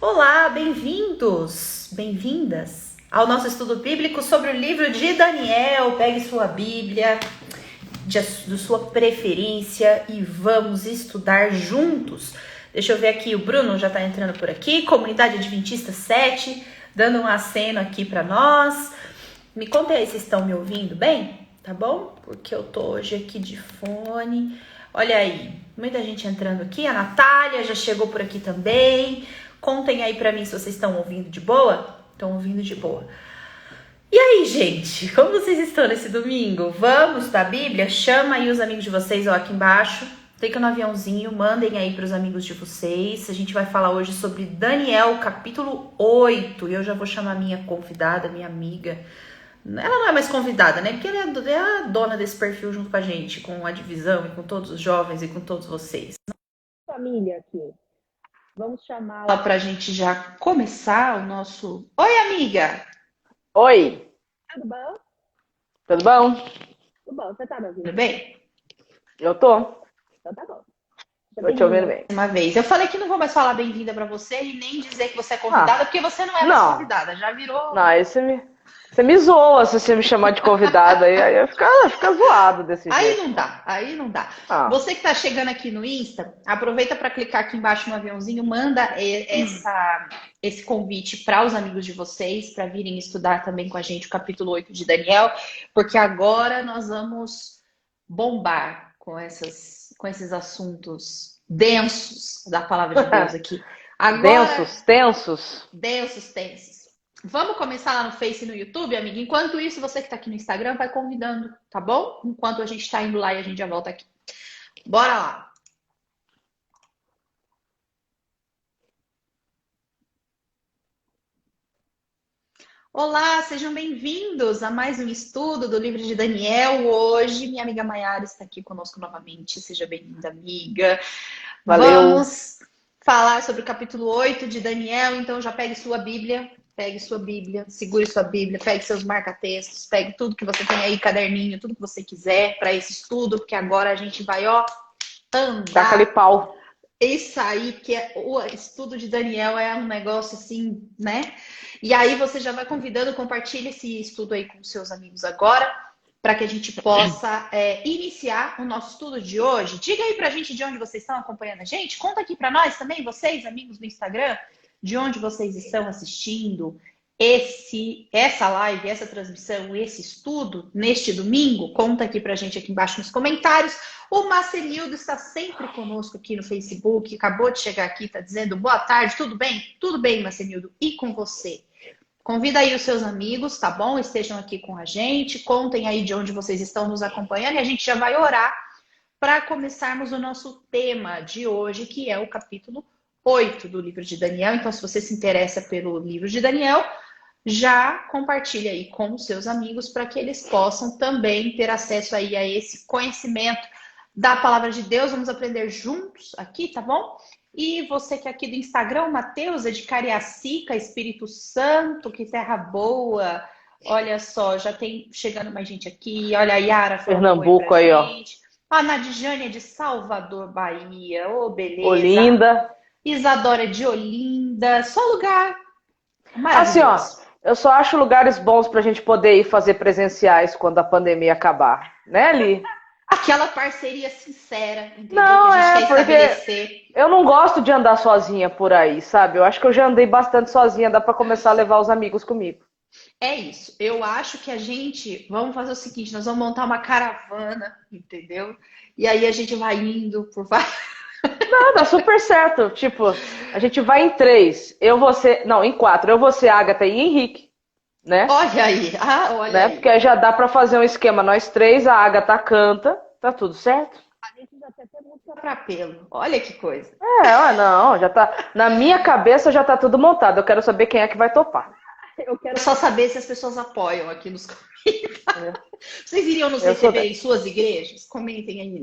Olá, bem-vindos, bem-vindas ao nosso estudo bíblico sobre o livro de Daniel. Pegue sua Bíblia de sua preferência e vamos estudar juntos. Deixa eu ver aqui, o Bruno já está entrando por aqui, Comunidade Adventista 7, dando um aceno aqui para nós. Me conta aí, vocês estão me ouvindo bem? Tá bom? Porque eu tô hoje aqui de fone. Olha aí, muita gente entrando aqui. A Natália já chegou por aqui também. Contem aí pra mim se vocês estão ouvindo de boa. Estão ouvindo de boa. E aí, gente? Como vocês estão nesse domingo? Vamos da Bíblia? Chama aí os amigos de vocês, ó, aqui embaixo. Clica no aviãozinho, mandem aí pros amigos de vocês. A gente vai falar hoje sobre Daniel, capítulo 8. E eu já vou chamar minha convidada, minha amiga. Ela não é mais convidada, né? Porque ela é a dona desse perfil junto com a gente, com a divisão e com todos os jovens e com todos vocês. Família aqui. Vamos chamá-la pra gente já começar o nosso... Oi, amiga! Oi, Tudo bom? tudo bom? Tudo bom. Você tá me ouvindo bem? Eu tô. Então tá bom. Tô te ouvindo bem. Uma vez. Eu falei que não vou mais falar bem-vinda pra você e nem dizer que você é convidada, porque você não é mais Não, convidada. Já virou... não, aí você me zoa se você me chamar de convidada, aí fica zoado desse Aí jeito. não dá, aí não dá. Ah, Você que tá chegando aqui no Insta, aproveita para clicar aqui embaixo no aviãozinho, manda esse convite para os amigos de vocês, para virem estudar também com a gente o capítulo 8 de Daniel, porque agora nós vamos bombar com esses assuntos densos da palavra de Deus aqui. Agora, densos, tensos. densos, tensos. Vamos começar lá no Face e no YouTube, amiga? Enquanto isso, você que está aqui no Instagram vai convidando, tá bom? Enquanto a gente está indo lá e a gente já volta aqui. Bora lá! Olá, sejam bem-vindos a mais um estudo do livro de Daniel. Hoje, minha amiga Maiara está aqui conosco novamente. Seja bem-vinda, amiga. Valeu. Vamos falar sobre o capítulo 8 de Daniel, então já pegue sua Bíblia, segure sua Bíblia, pegue seus marca-textos, pegue tudo que você tem aí, caderninho, tudo que você quiser para esse estudo, porque agora a gente vai, ó, Taca-lhe andar. pau. Isso aí, que o estudo de Daniel é um negócio assim, né? E aí você já vai convidando, compartilha esse estudo aí com seus amigos agora, para que a gente possa iniciar o nosso estudo de hoje. Diga aí pra gente de onde vocês estão acompanhando a gente. Conta aqui para nós também, vocês, amigos do Instagram, de onde vocês estão assistindo essa live, essa transmissão, esse estudo neste domingo. Conta aqui pra gente aqui embaixo nos comentários. O Marcelildo está sempre conosco aqui no Facebook, acabou de chegar aqui, está dizendo boa tarde, tudo bem? Tudo bem, Marcelildo, e com você? Convida aí os seus amigos, tá bom? Estejam aqui com a gente, contem aí de onde vocês estão nos acompanhando e a gente já vai orar para começarmos o nosso tema de hoje, que é o capítulo 8 do livro de Daniel. Então, se você se interessa pelo livro de Daniel, já compartilha aí com os seus amigos para que eles possam também ter acesso aí a esse conhecimento da palavra de Deus. Vamos aprender juntos aqui, tá bom? E você que é aqui do Instagram, o Matheus, é de Cariacica, Espírito Santo, que terra boa. Olha só, já tem chegando mais gente aqui. Olha a Yara falando um oi pra Pernambuco aí, ó. gente. A Nadjane é de Salvador, Bahia. Ô, beleza. Olinda. Isadora é de Olinda. Só lugar Assim, ó, maravilhoso. eu só acho lugares bons pra gente poder ir fazer presenciais quando a pandemia acabar. Né, Li? Aquela parceria sincera, entendeu? Que Não, a gente quer porque estabelecer. eu não gosto de andar sozinha por aí, sabe? Eu acho que eu já andei bastante sozinha, dá pra começar a levar os amigos comigo. É isso. Eu acho que a gente... Vamos fazer o seguinte, nós vamos montar uma caravana, entendeu? E aí a gente vai indo por vários... Ah, dá super certo. Tipo, a gente vai em 3. Eu, você. Não, em 4. Eu, você, Agatha e Henrique, né? Olha aí, olha Né? aí. Porque aí já dá pra fazer um esquema. Nós 3, a Agatha canta, tá tudo certo? A gente já tem até música para pelo. Olha que coisa. Não, já tá. Na minha cabeça já tá tudo montado. Eu quero saber quem é que vai topar. Eu quero só saber se as pessoas apoiam aqui nos comentários. É. Vocês iriam nos Eu sou receber em suas igrejas? Comentem aí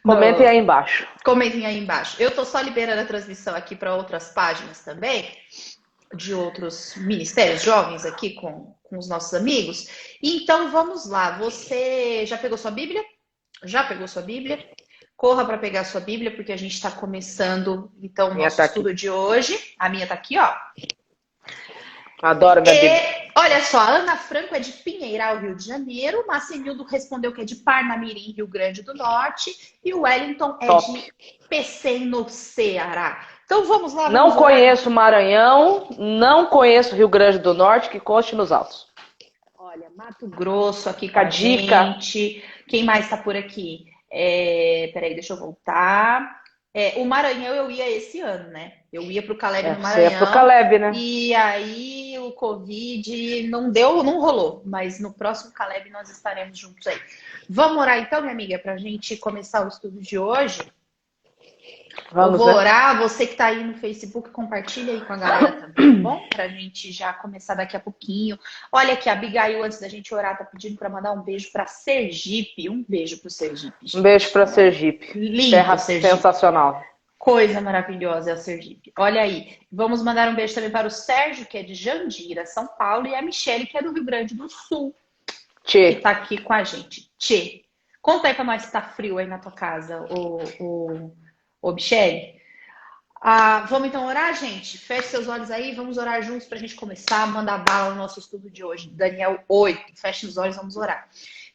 Comentem aí embaixo. comentem aí embaixo. Eu tô só liberando a transmissão aqui para outras páginas também, de outros ministérios jovens aqui com os nossos amigos. Então vamos lá. Você já pegou sua Bíblia? Já pegou sua Bíblia? corra para pegar a sua Bíblia, porque a gente está começando, então, o Minha nosso tá estudo aqui. de hoje. A minha tá aqui, ó. Adoro minha Bíblia. Olha só, a Ana Franco é de Pinheiral, Rio de Janeiro. O Marcenildo respondeu que é de Parnamirim, Rio Grande do Norte. E o Wellington é Top. de Pecém, no Ceará. Então vamos lá, Não vamos orar. conheço Maranhão, não conheço Rio Grande do Norte, que conste nos autos. Olha, Mato Grosso aqui com A a dica. gente. Quem mais está por aqui? Peraí, deixa eu voltar. O Maranhão eu ia esse ano, né? Eu ia para o Caleb no Você é pro Maranhão. Caleb, né? E aí o Covid não deu, não rolou. Mas no próximo Caleb nós estaremos juntos aí. Vamos orar então, minha amiga, para a gente começar o estudo de hoje. Vamos, eu vou né? orar, você que está aí no Facebook, compartilha aí com a galera também, tá bom? Pra gente já começar daqui a pouquinho. Olha aqui, a Abigail, antes da gente orar, tá pedindo para mandar um beijo para Sergipe. Um beijo pro Sergipe, gente. Um beijo pra Sergipe. Lindo, Terra Sergipe. sensacional. Coisa maravilhosa é o Sergipe. Olha aí. Vamos mandar um beijo também para o Sérgio, que é de Jandira, São Paulo, e a Michele, que é do Rio Grande do Sul, que tá aqui com a gente. Tchê. Conta aí pra nós se tá frio aí na tua casa, ô Michele. Vamos então orar, gente? Feche seus olhos aí, vamos orar juntos pra gente começar a mandar bala no nosso estudo de hoje. Daniel 8. Feche os olhos, vamos orar.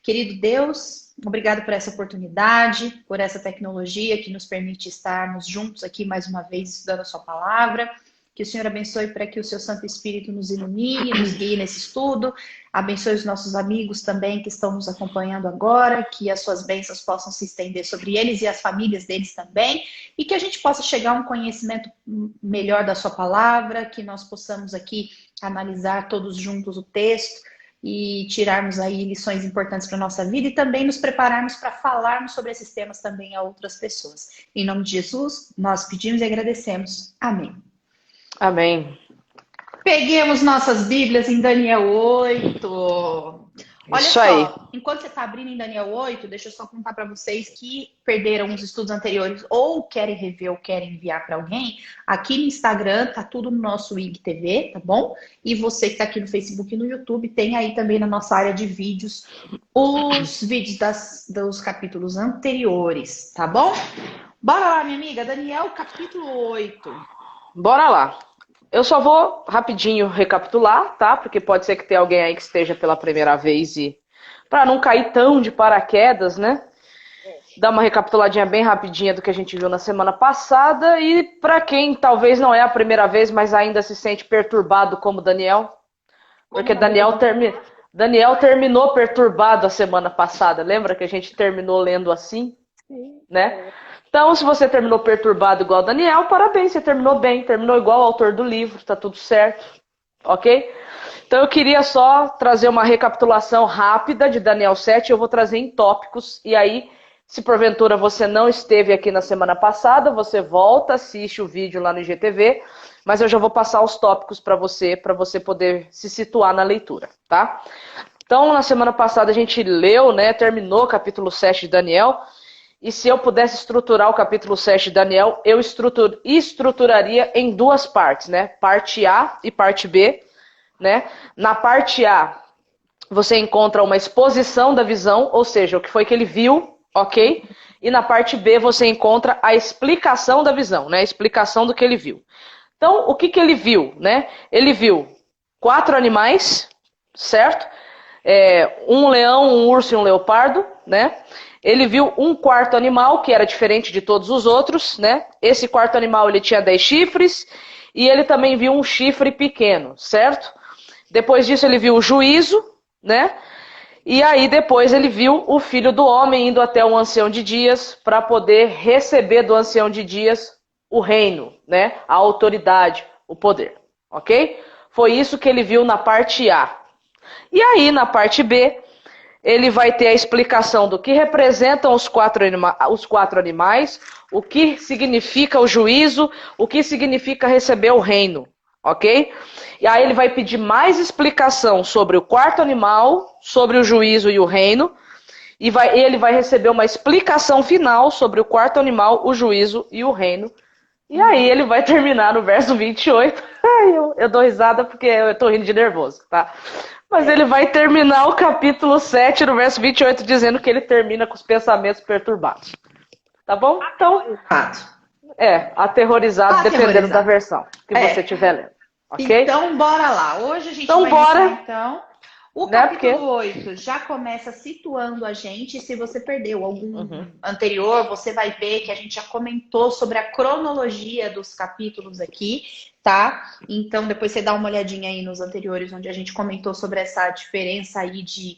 Querido Deus, obrigado por essa oportunidade, por essa tecnologia que nos permite estarmos juntos aqui mais uma vez estudando a sua palavra. Que o Senhor abençoe para que o seu Santo Espírito nos ilumine, nos guie nesse estudo. Abençoe os nossos amigos também que estão nos acompanhando agora, que as suas bênçãos possam se estender sobre eles e as famílias deles também, e que a gente possa chegar a um conhecimento melhor da sua palavra, que nós possamos aqui analisar todos juntos o texto e tirarmos aí lições importantes para a nossa vida e também nos prepararmos para falarmos sobre esses temas também a outras pessoas. Em nome de Jesus, nós pedimos e agradecemos. Amém. Amém. Peguemos nossas Bíblias em Daniel 8. Olha Isso só, aí. enquanto você está abrindo em Daniel 8, deixa eu só contar para vocês que perderam os estudos anteriores ou querem rever ou querem enviar para alguém. Aqui no Instagram tá tudo no nosso IGTV, tá bom? E você que está aqui no Facebook e no YouTube, tem aí também na nossa área de vídeos os vídeos dos capítulos anteriores, tá bom? Bora lá, minha amiga. Daniel, capítulo 8. Bora lá. Eu só vou rapidinho recapitular, tá? Porque pode ser que tenha alguém aí que esteja pela primeira vez e para não cair tão de paraquedas, né? Dar uma recapituladinha bem rapidinha do que a gente viu na semana passada e para quem talvez não é a primeira vez, mas ainda se sente perturbado como Daniel, porque Daniel terminou perturbado a semana passada. Lembra que a gente terminou lendo assim, né? Então, se você terminou perturbado igual Daniel, parabéns, você terminou bem, terminou igual o autor do livro, tá tudo certo, ok? Então, eu queria só trazer uma recapitulação rápida de Daniel 7, eu vou trazer em tópicos, e aí, se porventura você não esteve aqui na semana passada, você volta, assiste o vídeo lá no IGTV, mas eu já vou passar os tópicos para você poder se situar na leitura, tá? Então, na semana passada a gente leu, né, terminou o capítulo 7 de Daniel. E se eu pudesse estruturar o capítulo 7 de Daniel, eu estruturaria em duas partes, né? Parte A e parte B, né? Na parte A, você encontra uma exposição da visão, ou seja, o que foi que ele viu, ok? E na parte B, você encontra a explicação da visão, né? A explicação do que ele viu. Então, o que ele viu, né? Ele viu 4 animais, certo? Um leão, um urso e um leopardo, né? Ele viu um quarto animal, que era diferente de todos os outros, né? Esse quarto animal, ele tinha 10 chifres, e ele também viu um chifre pequeno, certo? Depois disso, ele viu o juízo, né? E aí, depois, ele viu o filho do homem indo até o ancião de dias para poder receber do ancião de dias o reino, né? A autoridade, o poder, ok? Foi isso que ele viu na parte A. E aí, na parte B, ele vai ter a explicação do que representam os quatro animais, o que significa o juízo, o que significa receber o reino, ok? E aí ele vai pedir mais explicação sobre o quarto animal, sobre o juízo e o reino, e ele vai receber uma explicação final sobre o quarto animal, o juízo e o reino. E aí ele vai terminar no verso 28. Eu dou risada porque eu tô rindo de nervoso, tá? Mas ele vai terminar o capítulo 7, no verso 28, dizendo que ele termina com os pensamentos perturbados. Tá bom? Então, aterrorizado, dependendo da versão que você estiver lendo. Ok? Então, bora lá. Hoje a gente então, vai iniciar, então. O capítulo 8 já começa situando a gente. Se você perdeu algum anterior, você vai ver que a gente já comentou sobre a cronologia dos capítulos aqui, tá? Então, depois você dá uma olhadinha aí nos anteriores, onde a gente comentou sobre essa diferença aí de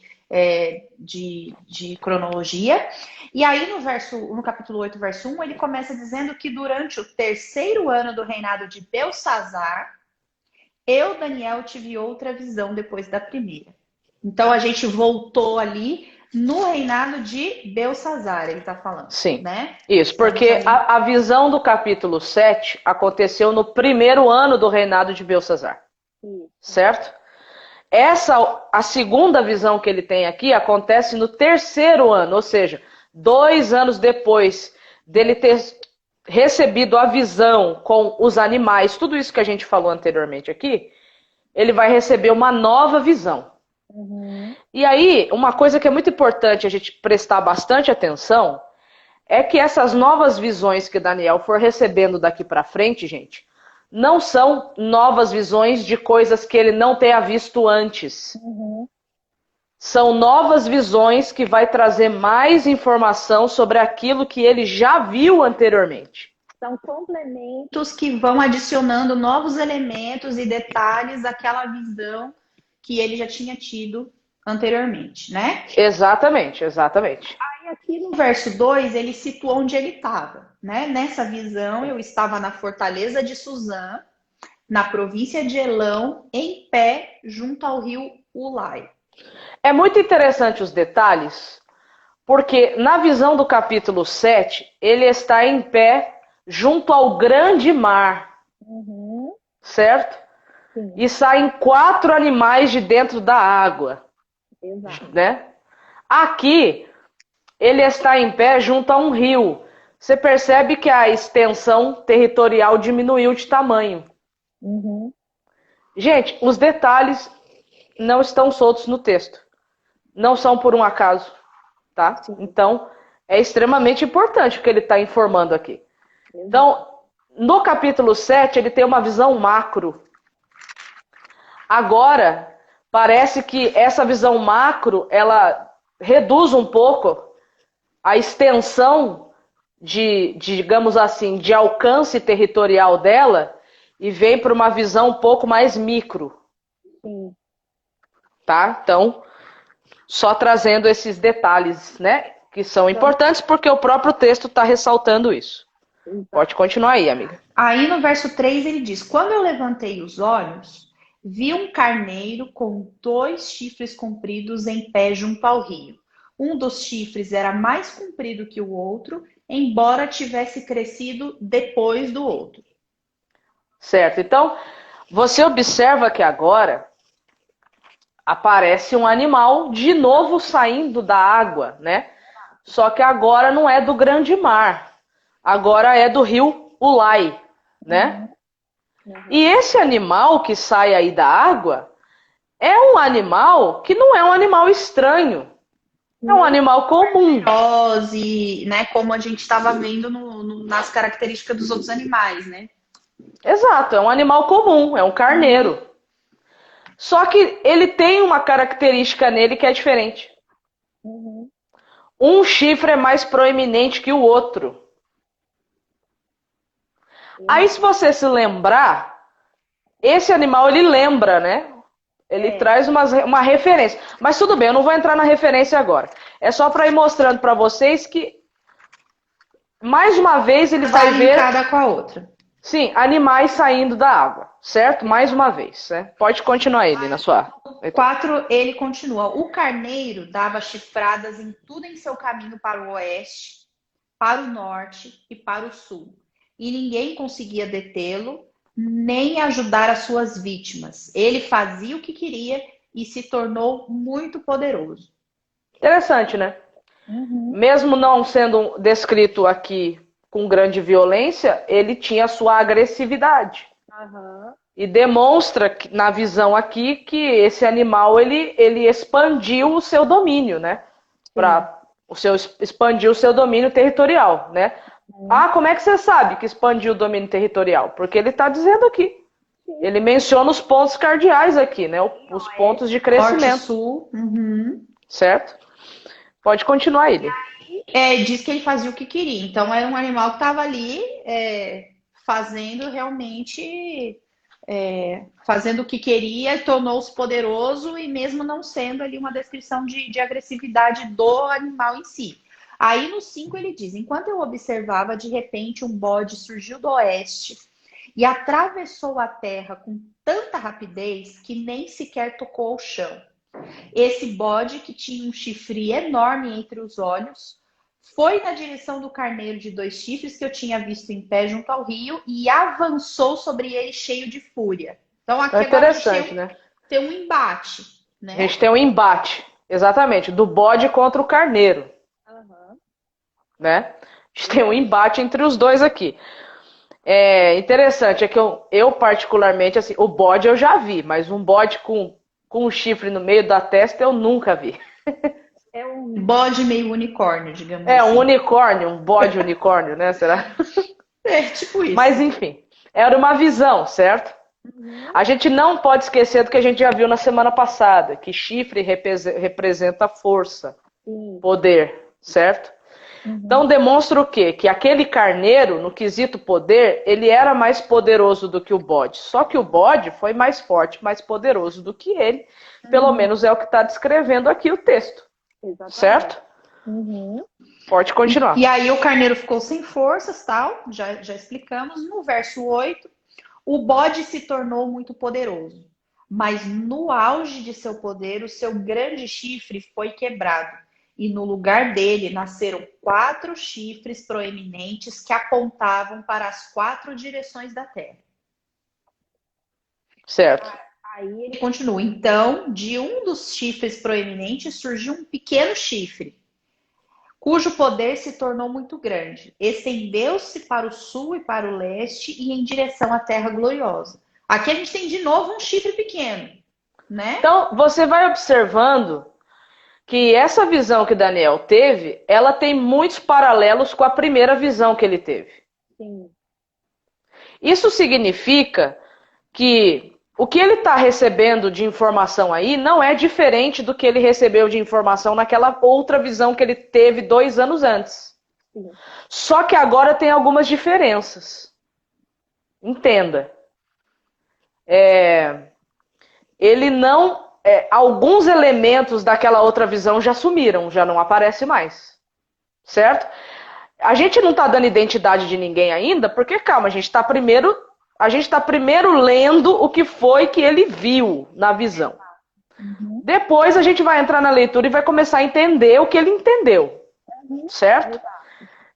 cronologia. E aí, no capítulo 8, verso 1, ele começa dizendo que durante o 3º ano do reinado de Belsazar, eu, Daniel, tive outra visão depois da primeira. Então, a gente voltou ali no reinado de Belsazar, ele está falando. Sim, né? Isso, porque a visão do capítulo 7 aconteceu no 1º ano do reinado de Belsazar. Certo? A segunda visão que ele tem aqui acontece no 3º ano, ou seja, 2 anos depois dele ter recebido a visão com os animais, tudo isso que a gente falou anteriormente aqui, ele vai receber uma nova visão. E aí, uma coisa que é muito importante a gente prestar bastante atenção é que essas novas visões que Daniel for recebendo daqui para frente, gente, não são novas visões de coisas que ele não tenha visto antes. São novas visões que vai trazer mais informação sobre aquilo que ele já viu anteriormente. São complementos que vão adicionando novos elementos e detalhes àquela visão que ele já tinha tido anteriormente, né? Exatamente. Aí aqui no verso 2, ele situa onde ele estava, né? Nessa visão, eu estava na fortaleza de Suzã, na província de Elão, em pé, junto ao rio Ulai. É muito interessante os detalhes, porque na visão do capítulo 7, ele está em pé junto ao grande mar, certo? Sim. E saem 4 animais de dentro da água. Exato. Né? Aqui, ele está em pé junto a um rio. Você percebe que a extensão territorial diminuiu de tamanho. Gente, os detalhes não estão soltos no texto. Não são por um acaso, tá? Sim. Então, é extremamente importante o que ele está informando aqui. Então, no capítulo 7, ele tem uma visão macro. Agora, parece que essa visão macro, ela reduz um pouco a extensão digamos assim, de alcance territorial dela e vem para uma visão um pouco mais micro. Sim. Tá? Então, só trazendo esses detalhes, né? Que são importantes porque o próprio texto está ressaltando isso. Pode continuar aí, amiga. Aí no verso 3 ele diz: quando eu levantei os olhos, vi um carneiro com 2 chifres compridos em pé junto ao rio. Um dos chifres era mais comprido que o outro, embora tivesse crescido depois do outro. Certo. Então, você observa que agora aparece um animal de novo saindo da água, né? Só que agora não é do grande mar. Agora é do rio Ulai, né? E esse animal que sai aí da água é um animal que não é um animal estranho. É um animal comum. Né? Como a gente estava vendo nas características dos outros animais, né? Exato, é um animal comum, é um carneiro. Só que ele tem uma característica nele que é diferente. Um chifre é mais proeminente que o outro. Aí, se você se lembrar, esse animal, ele lembra, né? Ele traz uma referência. Mas tudo bem, eu não vou entrar na referência agora. É só para ir mostrando para vocês que, mais uma vez, ele vai ver... linkada com a outra. Sim, animais saindo da água, certo? Mais uma vez, né? Pode continuar ele na sua... 4, ele continua. O carneiro dava chifradas em tudo em seu caminho para o oeste, para o norte e para o sul. E ninguém conseguia detê-lo, nem ajudar as suas vítimas. Ele fazia o que queria e se tornou muito poderoso. Interessante, né? Mesmo não sendo descrito aqui com grande violência, ele tinha a sua agressividade. E demonstra na visão aqui que esse animal ele expandiu o seu domínio, né? Para expandiu o seu domínio territorial, né? Ah, como é que você sabe que expandiu o domínio territorial? Porque ele está dizendo aqui. Ele menciona os pontos cardeais aqui, né? Os pontos de crescimento. Norte, sul. Uhum. Certo? Pode continuar ele. Diz que ele fazia o que queria. Então era um animal que estava ali fazendo realmente, fazendo o que queria, tornou-se poderoso e mesmo não sendo ali uma descrição de agressividade do animal em si. Aí no 5 ele diz: enquanto eu observava, de repente um bode surgiu do oeste e atravessou a terra com tanta rapidez que nem sequer tocou o chão. Esse bode, que tinha um chifre enorme entre os olhos, foi na direção do carneiro de 2 chifres que eu tinha visto em pé junto ao rio e avançou sobre ele cheio de fúria. Então aqui é interessante, agora né? Tem um embate, né? A gente tem um embate, exatamente, do bode contra o carneiro. Né? A gente tem um embate entre os dois aqui. É interessante, é que eu particularmente, assim, o bode eu já vi, mas um bode com um chifre no meio da testa eu nunca vi. É um bode meio unicórnio, digamos assim. Um unicórnio, um bode unicórnio, né? Será? Tipo isso. Mas enfim, era uma visão, certo? A gente não pode esquecer do que a gente já viu na semana passada, que chifre representa força, poder, certo? Então demonstra o quê? Que aquele carneiro, no quesito poder, ele era mais poderoso do que o bode. Só que o bode foi mais forte, mais poderoso do que ele. Pelo menos é o que está descrevendo aqui o texto. Exatamente. Certo? Pode continuar. E aí o carneiro ficou sem forças, tal, já explicamos. No verso 8, o bode se tornou muito poderoso. Mas no auge de seu poder, o seu grande chifre foi quebrado. E no lugar dele nasceram 4 chifres proeminentes que apontavam para as 4 direções da terra. Certo. Aí ele continua. Então, de um dos chifres proeminentes surgiu um pequeno chifre, cujo poder se tornou muito grande. Estendeu-se para o sul e para o leste e em direção à terra gloriosa. Aqui a gente tem de novo um chifre pequeno, né? Então, você vai observando que essa visão que Daniel teve, ela tem muitos paralelos com a primeira visão que ele teve. Sim. Isso significa que o que ele está recebendo de informação aí não é diferente do que ele recebeu de informação naquela outra visão que ele teve 2 anos antes. Sim. Só que agora tem algumas diferenças. Entenda. Ele não... alguns elementos daquela outra visão já sumiram, já não aparece mais. Certo? A gente não está dando identidade de ninguém ainda, porque, calma, a gente está primeiro lendo o que foi que ele viu na visão. Depois a gente vai entrar na leitura e vai começar a entender o que ele entendeu. Certo?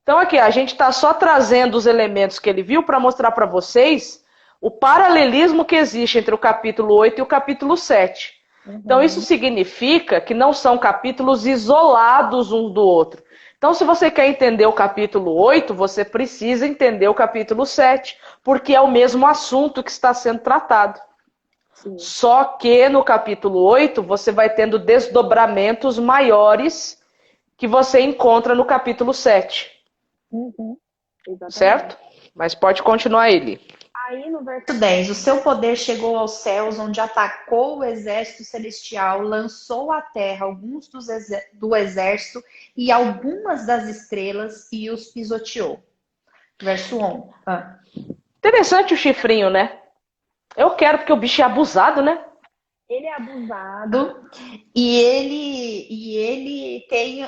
Então aqui, a gente está só trazendo os elementos que ele viu para mostrar para vocês o paralelismo que existe entre o capítulo 8 e o capítulo 7. Então isso significa que não são capítulos isolados um do outro. Então se você quer entender o capítulo 8, você precisa entender o capítulo 7, porque é o mesmo assunto que está sendo tratado. Sim. Só que no capítulo 8 você vai tendo desdobramentos maiores que você encontra no capítulo 7. Certo? Mas pode continuar ele. Aí no verso 10, o seu poder chegou aos céus, onde atacou o exército celestial, lançou à terra alguns do exército e algumas das estrelas e os pisoteou. Verso 11. Interessante o chifrinho, né? Eu quero, porque o bicho é abusado, né? Ele é abusado. E ele tem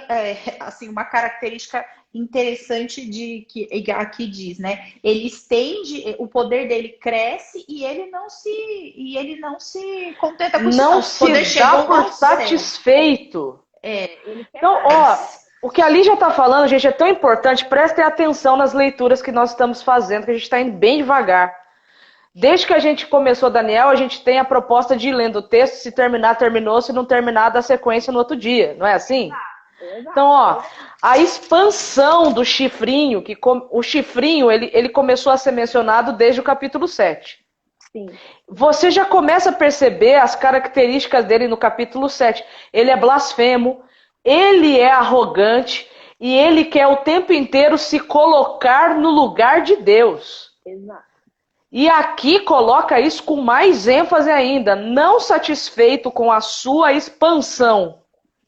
assim, uma característica interessante de que aqui diz, né? Ele estende, o poder dele cresce e ele não se contenta com isso. Não se dá por satisfeito. Então, o que a Lígia está falando, gente, é tão importante. Prestem atenção nas leituras que nós estamos fazendo, que a gente está indo bem devagar. Desde que a gente começou Daniel, a gente tem a proposta de ir lendo o texto, se terminar, terminou, se não terminar, dá sequência no outro dia, não é assim? Então, a expansão do chifrinho, o chifrinho, ele começou a ser mencionado desde o capítulo 7. Sim. Você já começa a perceber as características dele no capítulo 7. Ele é blasfemo, ele é arrogante e ele quer o tempo inteiro se colocar no lugar de Deus. Exato. E aqui coloca isso com mais ênfase ainda. Não satisfeito com a sua expansão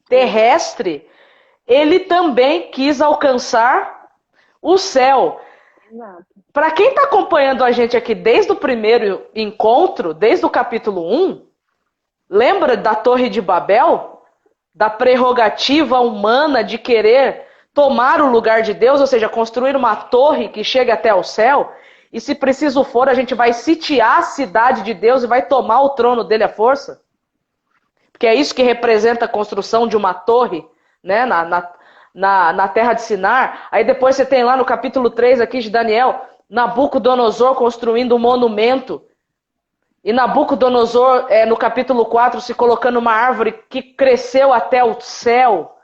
terrestre, ele também quis alcançar o céu. Exato. Para quem está acompanhando a gente aqui desde o primeiro encontro, desde o capítulo 1, lembra da Torre de Babel? Da prerrogativa humana de querer tomar o lugar de Deus, ou seja, construir uma torre que chegue até o céu, e se preciso for, a gente vai sitiar a cidade de Deus e vai tomar o trono dele à força? Porque é isso que representa a construção de uma torre, né, na terra de Sinar. Aí depois você tem lá no capítulo 3 aqui de Daniel, Nabucodonosor construindo um monumento. E Nabucodonosor, no capítulo 4, se colocando uma árvore que cresceu até o céu.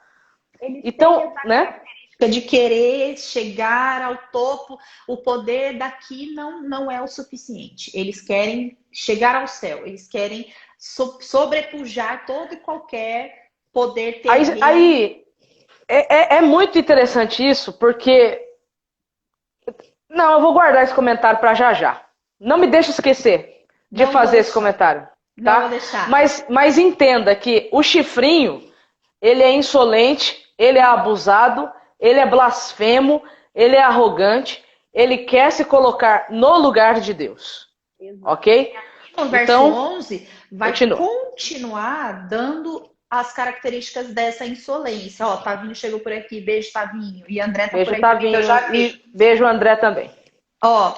Então, né? De querer chegar ao topo, o poder daqui não é o suficiente. Eles querem chegar ao céu, eles querem sobrepujar todo e qualquer poder terreno. Aí é muito interessante isso, porque... Não, eu vou guardar esse comentário para já já. Não me deixe esquecer de fazer esse comentário. Tá? Não vou deixar. Mas entenda que o chifrinho, ele é insolente, ele é abusado, ele é blasfemo, ele é arrogante, ele quer se colocar no lugar de Deus. Ok? No verso então, 11, vai continuar dando as características dessa insolência. Ó, Tavinho chegou por aqui, beijo, Tavinho. E André tá beijo, por aqui, Tavinho, eu já vi. E beijo, André, também. Ó,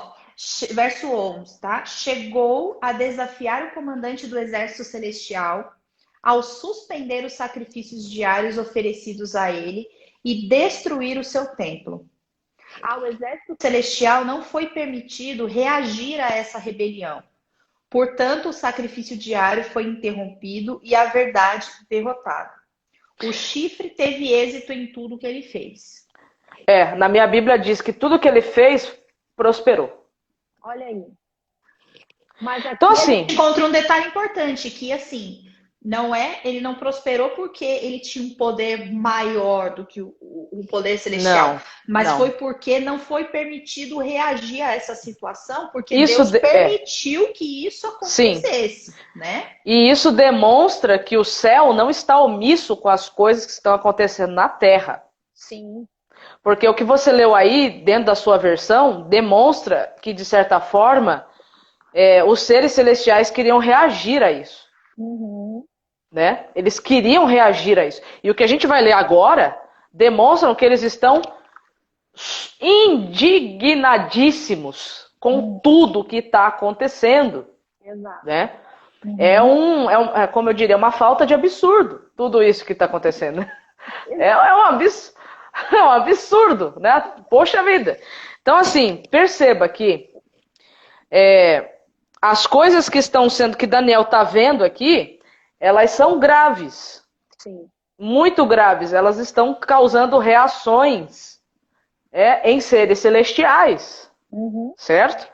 verso 11, tá? Chegou a desafiar o comandante do exército celestial ao suspender os sacrifícios diários oferecidos a ele e destruir o seu templo. Ao exército celestial não foi permitido reagir a essa rebelião. Portanto, o sacrifício diário foi interrompido e a verdade derrotada. O chifre teve êxito em tudo que ele fez. Na minha Bíblia diz que tudo que ele fez prosperou. Olha aí. Mas aqui então, assim, encontra um detalhe importante, que assim, ele não prosperou porque ele tinha um poder maior do que o poder celestial. Mas foi porque não foi permitido reagir a essa situação, porque Deus permitiu que isso acontecesse. Sim. Né? E isso demonstra que o céu não está omisso com as coisas que estão acontecendo na terra. Sim. Porque o que você leu aí, dentro da sua versão, demonstra que, de certa forma, os seres celestiais queriam reagir a isso. Uhum. Né? Eles queriam reagir a isso. E o que a gente vai ler agora demonstra que eles estão indignadíssimos com tudo que está acontecendo. Exato. Né? Uhum. Como eu diria, uma falta de absurdo, tudo isso que está acontecendo. É um absurdo, né? Poxa vida. Então, assim, perceba que as coisas que estão sendo, que Daniel está vendo aqui, elas são graves. Sim. Muito graves. Elas estão causando reações em seres celestiais. Uhum. Certo?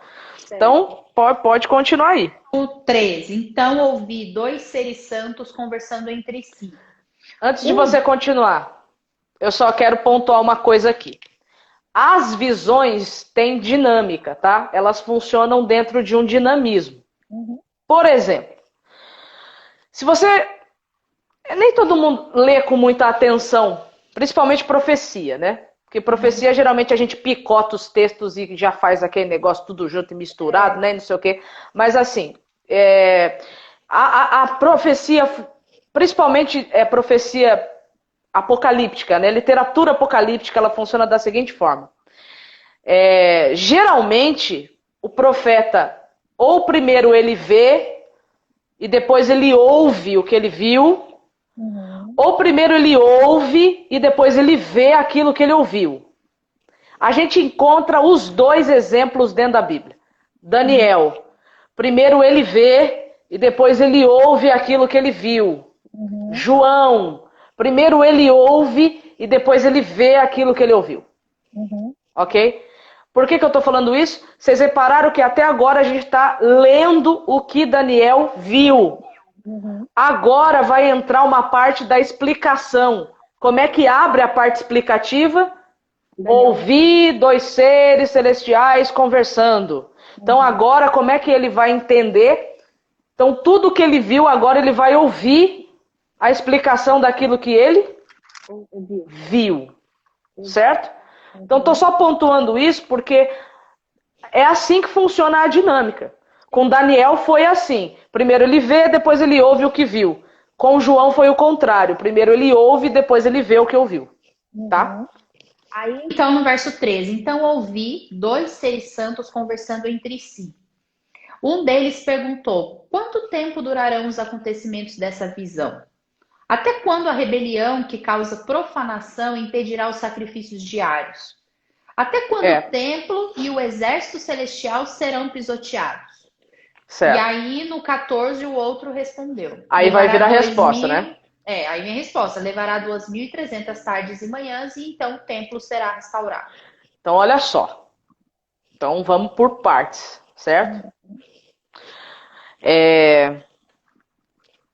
Então, pode continuar aí. O 13. Então, ouvi 2 seres santos conversando entre si. Antes de você continuar, eu só quero pontuar uma coisa aqui. As visões têm dinâmica, tá? Elas funcionam dentro de um dinamismo. Uhum. Por exemplo, se você... Nem todo mundo lê com muita atenção, principalmente profecia, né? Porque profecia, geralmente, a gente picota os textos e já faz aquele negócio tudo junto e misturado, né? Não sei o quê. Mas, assim, a profecia, principalmente profecia apocalíptica, né? Literatura apocalíptica, ela funciona da seguinte forma. Geralmente, o profeta, ou primeiro ele vê, e depois ele ouve o que ele viu, ou primeiro ele ouve, e depois ele vê aquilo que ele ouviu. A gente encontra os 2 exemplos dentro da Bíblia. Daniel, primeiro ele vê, e depois ele ouve aquilo que ele viu. João, primeiro ele ouve e depois ele vê aquilo que ele ouviu. Ok? Por que eu estou falando isso? Vocês repararam que até agora a gente está lendo o que Daniel viu. Agora vai entrar uma parte da explicação. Como é que abre a parte explicativa? Daniel. Ouvi dois seres celestiais conversando. Então agora como é que ele vai entender? Então tudo que ele viu agora ele vai ouvir a explicação daquilo que ele viu. Certo? Então estou só pontuando isso porque é assim que funciona a dinâmica. Com Daniel foi assim. Primeiro ele vê, depois ele ouve o que viu. Com João foi o contrário. Primeiro ele ouve, depois ele vê o que ouviu. Tá? Aí, Então, no verso 13, então ouvi dois seres santos conversando entre si. Um deles perguntou: quanto tempo durarão os acontecimentos dessa visão? Até quando a rebelião que causa profanação impedirá os sacrifícios diários? Até quando o templo e o exército celestial serão pisoteados? Certo. E aí, no 14, o outro respondeu. Aí vai vir a 2000 resposta, né? Aí vem a resposta. Levará 2.300 tardes e manhãs e então o templo será restaurado. Então, olha só. Então, vamos por partes, certo?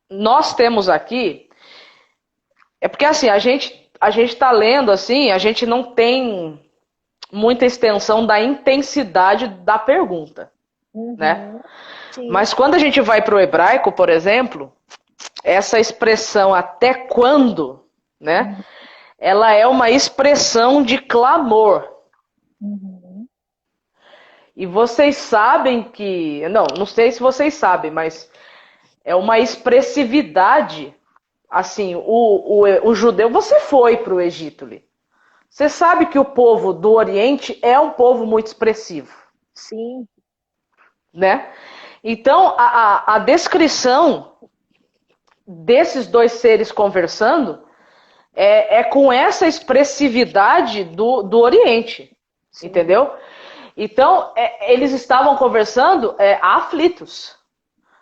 Nós temos aqui... É porque, assim, a gente está lendo, assim, a gente não tem muita extensão da intensidade da pergunta, né? sim. Mas quando a gente vai para o hebraico, por exemplo, essa expressão até quando, né? Ela é uma expressão de clamor. E vocês sabem que... Não sei se vocês sabem, mas é uma expressividade. Assim, o judeu, você foi para o Egito ali. Você sabe que o povo do Oriente é um povo muito expressivo. Sim. Né? Então, a descrição desses dois seres conversando é com essa expressividade do Oriente. Sim. Entendeu? Então, eles estavam conversando aflitos,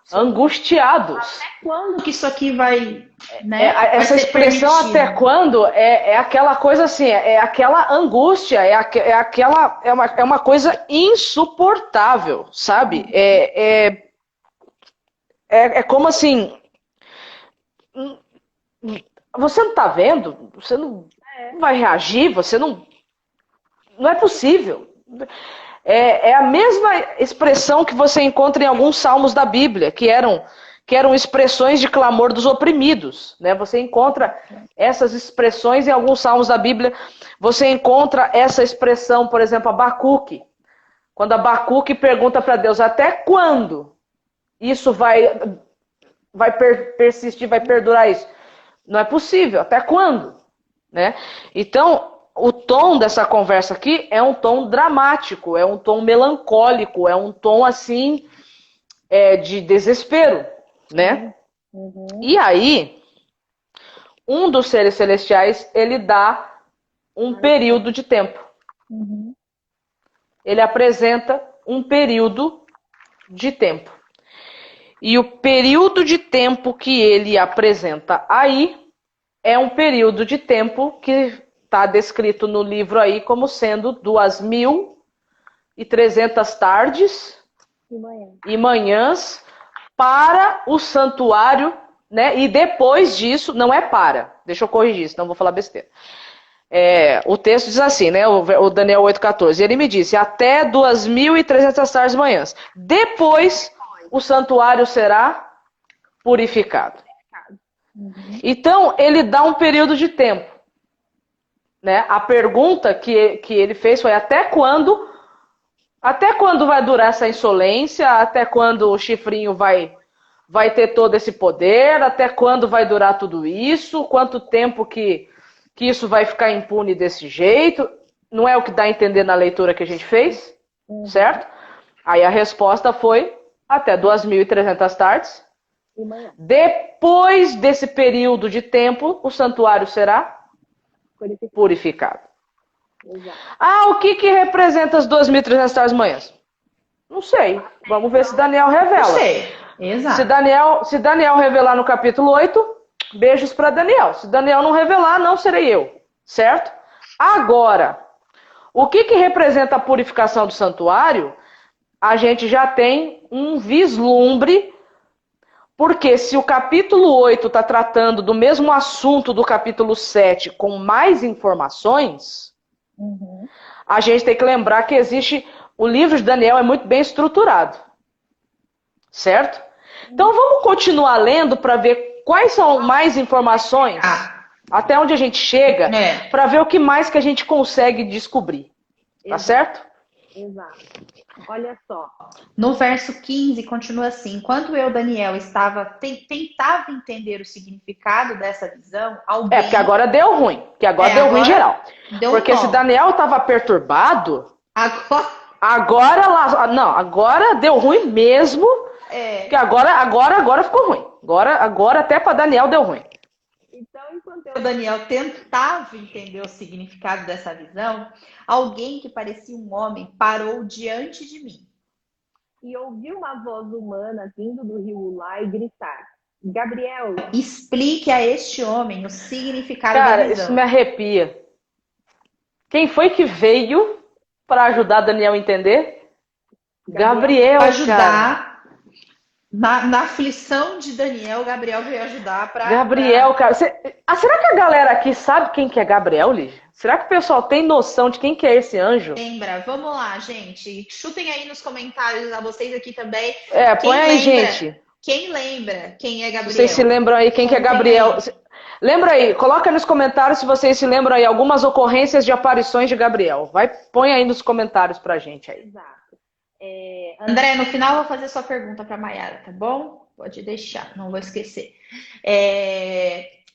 sim, angustiados. Até quando que isso aqui vai... Né, essa expressão permitido? Até quando é aquela coisa assim, é aquela angústia, é uma coisa insuportável, sabe? É como assim... Você não tá vendo? Você não vai reagir? Você não... Não é possível. É a mesma expressão que você encontra em alguns salmos da Bíblia, que eram expressões de clamor dos oprimidos. Né? Você encontra essas expressões em alguns salmos da Bíblia. Você encontra essa expressão, por exemplo, Abacuque. Quando Abacuque pergunta para Deus, até quando isso vai persistir, vai perdurar isso? Não é possível, até quando? Né? Então, o tom dessa conversa aqui é um tom dramático, é um tom melancólico, é um tom assim de desespero, né? E aí, um dos seres celestiais, ele dá um período de tempo. Ele apresenta um período de tempo. E o período de tempo que ele apresenta aí é um período de tempo que está descrito no livro aí como sendo 2.300 tardes e manhãs para o santuário, né? E depois disso, não é para, deixa eu corrigir, senão vou falar besteira. O texto diz assim, né? O Daniel 8,14. Ele me disse, até 2.300 tardes e manhãs. Depois, o santuário será purificado. Então, ele dá um período de tempo. Né? A pergunta que ele fez foi até quando vai durar essa insolência? Até quando o chifrinho vai ter todo esse poder? Até quando vai durar tudo isso? Quanto tempo que isso vai ficar impune desse jeito? Não é o que dá a entender na leitura que a gente fez? Certo? Aí a resposta foi até 2.300 tardes. Depois desse período de tempo, o santuário será purificado. O que representa as 2.300 tardes e manhãs? Não sei. Vamos ver se Daniel revela. Não sei. Exato. Se Daniel revelar no capítulo 8, beijos para Daniel. Se Daniel não revelar, não serei eu. Certo? Agora, o que representa a purificação do santuário? A gente já tem um vislumbre, Porque se o capítulo 8 está tratando do mesmo assunto do capítulo 7 com mais informações, Uhum. a gente tem que lembrar que existe... O livro de Daniel é muito bem estruturado. Certo? Então vamos continuar lendo para ver quais são mais informações, até onde a gente chega, para ver o que mais que a gente consegue descobrir. Tá certo? Exato. Olha só. No verso 15, continua assim: enquanto eu, Daniel, tentava entender o significado dessa visão, alguém... porque agora deu ruim. Porque agora deu ruim em geral. Porque se Daniel estava perturbado, agora deu ruim mesmo. Porque agora ficou ruim. Agora até para Daniel deu ruim. Então, enquanto eu, Daniel, tentava entender o significado dessa visão, alguém que parecia um homem parou diante de mim. E ouvi uma voz humana vindo do rio Ulá e gritar: Gabriel, explique a este homem o significado da visão. Cara, isso me arrepia. Quem foi que veio para ajudar Daniel a entender? Gabriel, para ajudar. Na aflição de Daniel, Gabriel veio ajudar para... Gabriel, cara. Será que a galera aqui sabe quem que é Gabriel, Lígia? Será que o pessoal tem noção de quem que é esse anjo? Lembra? Vamos lá, gente. Chutem aí nos comentários, a vocês aqui também. Põe aí, gente. Quem lembra quem é Gabriel? Vocês se lembram aí quem que é Gabriel? Lembra aí, coloca nos comentários se vocês se lembram aí algumas ocorrências de aparições de Gabriel. Põe aí nos comentários pra gente aí. Exato. André, no final eu vou fazer sua pergunta para a Mayara, tá bom? Pode deixar, não vou esquecer.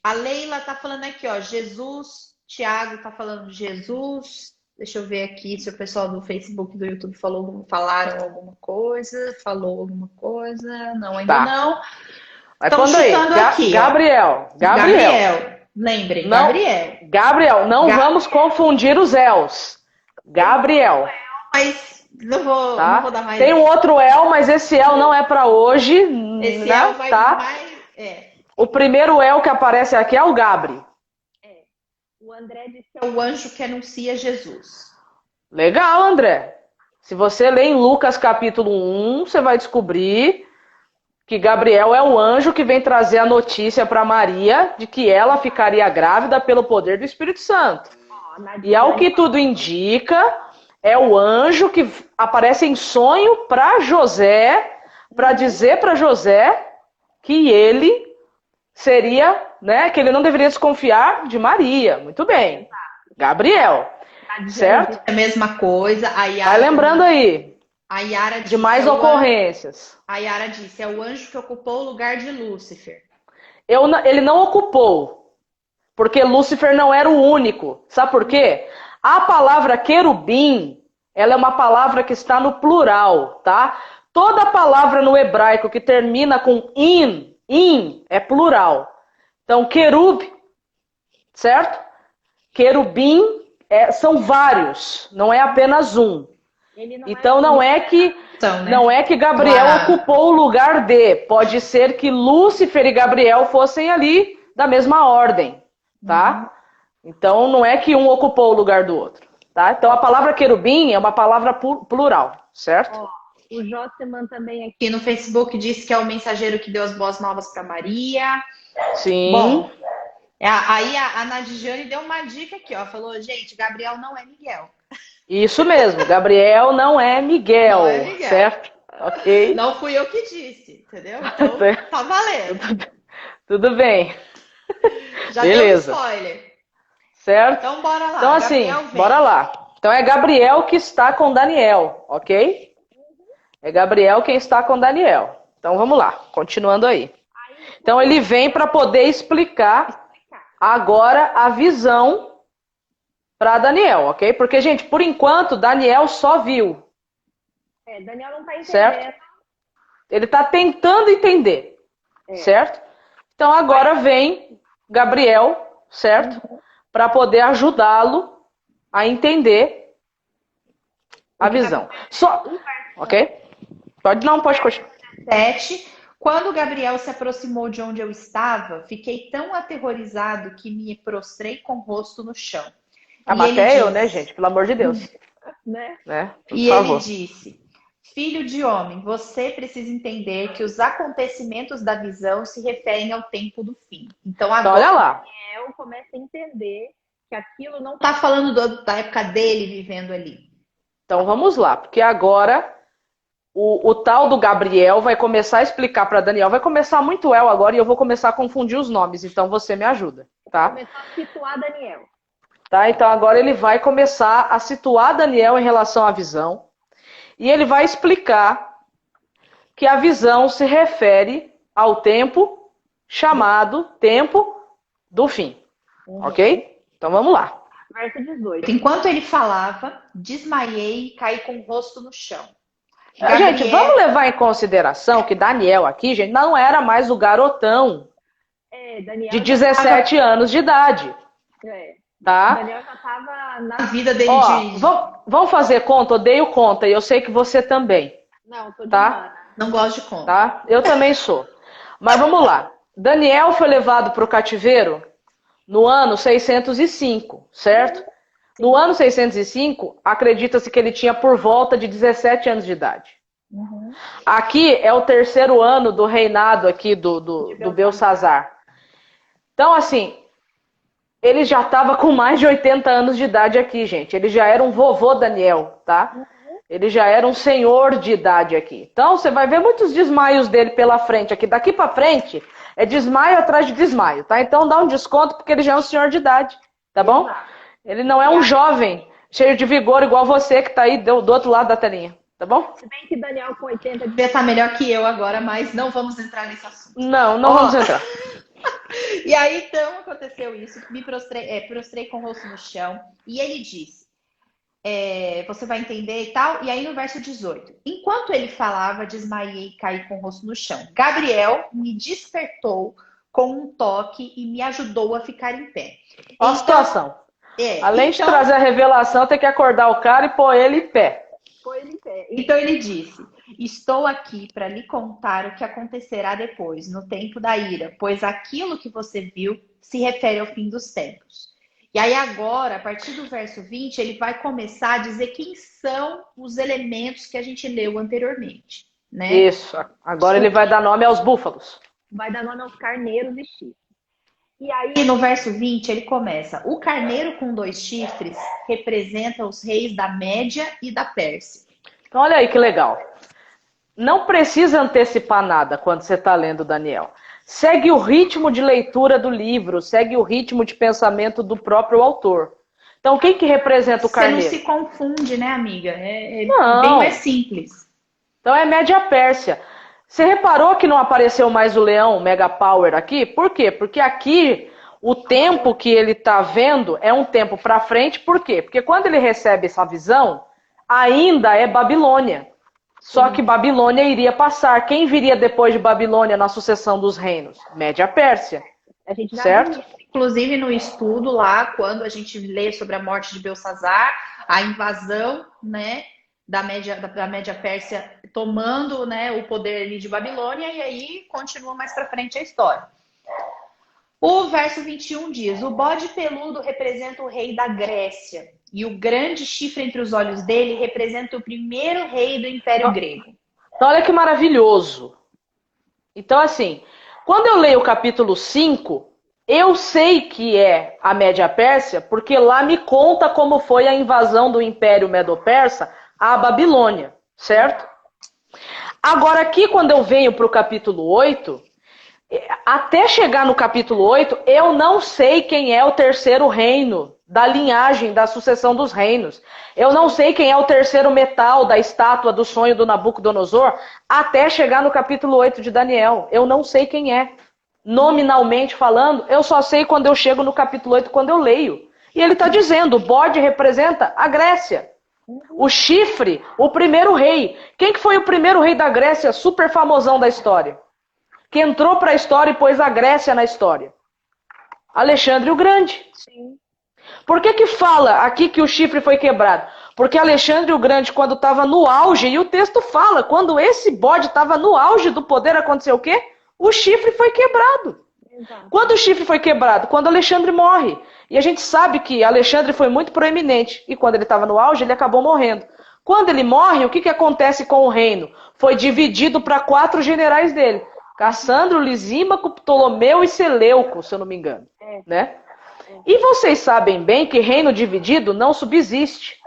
A Leila tá falando aqui, ó, Jesus. Tiago tá falando de Jesus. Deixa eu ver aqui se o pessoal do Facebook, do YouTube falaram alguma coisa. Falou alguma coisa? Não, ainda não. Estão chutando aqui, Gabriel. Lembrem, não, Gabriel, não vamos confundir os Els. Gabriel. Mas... Não vou dar mais. Tem um outro El, mas esse El não é para hoje. Esse El vai mais... O primeiro El que aparece aqui é o Gabri. O André disse que é o anjo que anuncia Jesus. Legal, André. Se você ler em Lucas capítulo 1, você vai descobrir que Gabriel é o anjo que vem trazer a notícia para Maria de que ela ficaria grávida pelo poder do Espírito Santo. E ao que tudo indica... É o anjo que aparece em sonho para José, para dizer para José que ele seria, né, que ele não deveria desconfiar de Maria. Muito bem. Gabriel. Certo? É a mesma coisa. Vai lembrando aí. A Yara disse, de mais ocorrências. A Yara disse, é o anjo que ocupou o lugar de Lúcifer. Ele não ocupou, porque Lúcifer não era o único. Sabe por quê? A palavra querubim, ela é uma palavra que está no plural, tá? Toda palavra no hebraico que termina com in é plural. Então, querub, certo? Querubim são vários, não é apenas um. Então, não é que Gabriel ocupou o lugar de. Pode ser que Lúcifer e Gabriel fossem ali da mesma ordem, tá? Então, não é que um ocupou o lugar do outro, tá? Então, a palavra querubim é uma palavra plural, certo? O Joseman também aqui no Facebook disse que é o mensageiro que deu as boas novas para Maria. Sim. Bom, aí a Nadjane deu uma dica aqui, ó. Falou, gente, Gabriel não é Miguel. Isso mesmo, Gabriel não é Miguel, certo? Ok. Não fui eu que disse, entendeu? Então, tá valendo. Tudo bem. Já beleza. Deu spoiler. Certo? Então, bora lá. Então, assim, bora lá. Então, é Gabriel que está com Daniel, ok? É Gabriel quem está com Daniel. Então, vamos lá. Continuando aí. Então, ele vem para poder explicar agora a visão para Daniel, ok? Porque, gente, por enquanto, Daniel só viu. Daniel não está entendendo. Certo? Ele está tentando entender, certo? Então, agora vem Gabriel, certo? Para poder ajudá-lo a entender a visão. Ok? Pode continuar. 7. Quando Gabriel se aproximou de onde eu estava, fiquei tão aterrorizado que me prostrei com o rosto no chão. Até eu, né, gente? Pelo amor de Deus. Né? E ele disse, Filho de homem, você precisa entender que os acontecimentos da visão se referem ao tempo do fim. Então Então, olha agora lá. Daniel começa a entender que aquilo não tá falando da época dele vivendo ali. Então vamos lá, porque agora o tal do Gabriel vai começar a explicar para Daniel. Vai começar muito El agora e eu vou começar a confundir os nomes. Então você me ajuda, tá? começar a situar Daniel. Tá? Então agora ele vai começar a situar Daniel em relação à visão. E ele vai explicar que a visão se refere ao tempo chamado tempo do fim. Ok? Então vamos lá. Verso 18. Enquanto ele falava, desmaiei e caí com o rosto no chão. Gente, vamos levar em consideração que Daniel aqui, gente, não era mais o garotão Daniel de 17 anos de idade. Tá? Daniel já estava na vida dele. Vamos fazer conta? Odeio conta e eu sei que você também. Não, tô de tá? Não gosto de conta. Tá? Eu também sou. Mas vamos lá. Daniel foi levado para o cativeiro no ano 605, certo? No ano 605, acredita-se que ele tinha por volta de 17 anos de idade. Aqui é o terceiro ano do reinado aqui do Belsazar. Então, assim, ele já estava com mais de 80 anos de idade aqui, gente. Ele já era um vovô Daniel, tá? Ele já era um senhor de idade aqui. Então, você vai ver muitos desmaios dele pela frente aqui. Daqui para frente, é desmaio atrás de desmaio, tá? Então, dá um desconto porque ele já é um senhor de idade, tá bom? Ele não é um jovem cheio de vigor igual você que tá aí do outro lado da telinha, tá bom? Se bem que Daniel com 80 devia estar melhor que eu agora, mas não vamos entrar nesse assunto. Não vamos entrar. E aí, então, aconteceu isso. Me prostrei com o rosto no chão. E ele disse, você vai entender e tal. E aí, no verso 18. Enquanto ele falava, desmaiei e caí com o rosto no chão. Gabriel me despertou com um toque e me ajudou a ficar em pé. Olha a situação. Além de trazer a revelação, tem que acordar o cara e pôr ele em pé. Então ele disse, estou aqui para lhe contar o que acontecerá depois, no tempo da ira, pois aquilo que você viu se refere ao fim dos tempos. E aí agora, a partir do verso 20, ele vai começar a dizer quem são os elementos que a gente leu anteriormente. Né? Isso, agora ele vai dar nome aos búfalos. Vai dar nome aos carneiros e chifres. E aí, no verso 20, ele começa, o carneiro com 2 chifres representa os reis da Média e da Pérsia. Então, olha aí que legal. Não precisa antecipar nada quando você está lendo Daniel. Segue o ritmo de leitura do livro, segue o ritmo de pensamento do próprio autor. Então, quem que representa o carneiro? Você não se confunde, né, amiga? Não. Bem mais simples. Então, é Média Pérsia. Você reparou que não apareceu mais o leão Mega Power aqui? Por quê? Porque aqui o tempo que ele está vendo é um tempo para frente. Por quê? Porque quando ele recebe essa visão, ainda é Babilônia. Só que Babilônia iria passar. Quem viria depois de Babilônia na sucessão dos reinos? Média Pérsia. A gente certo? Inclusive no estudo lá, quando a gente lê sobre a morte de Belsazar, a invasão, né, da Média Pérsia tomando, né, o poder ali de Babilônia, e aí continua mais para frente a história. O verso 21 diz, o bode peludo representa o rei da Grécia, e o grande chifre entre os olhos dele representa o primeiro rei do Império Grego. Então, olha que maravilhoso. Então, assim, quando eu leio o capítulo 5, eu sei que é a Média Pérsia, porque lá me conta como foi a invasão do Império Medo-Persa à Babilônia, certo? Agora, aqui, quando eu venho para o capítulo 8, até chegar no capítulo 8, eu não sei quem é o terceiro reino da linhagem, da sucessão dos reinos. Eu não sei quem é o terceiro metal da estátua do sonho do Nabucodonosor, até chegar no capítulo 8 de Daniel. Eu não sei quem é. Nominalmente falando, eu só sei quando eu chego no capítulo 8, quando eu leio. E ele está dizendo, o bode representa a Grécia. O chifre, o primeiro rei. Quem que foi o primeiro rei da Grécia, super famosão da história? Que entrou para a história e pôs a Grécia na história? Alexandre o Grande. Sim. Por que fala aqui que o chifre foi quebrado? Porque Alexandre o Grande, quando estava no auge, e o texto fala, quando esse bode estava no auge do poder, aconteceu o quê? O chifre foi quebrado. Exato. Quando o chifre foi quebrado? Quando Alexandre morre. E a gente sabe que Alexandre foi muito proeminente. E quando ele estava no auge, ele acabou morrendo. Quando ele morre, o que acontece com o reino? Foi dividido para 4 generais dele. Cassandro, Lisímaco, Ptolomeu e Seleuco, se eu não me engano. Né? E vocês sabem bem que reino dividido não subsiste.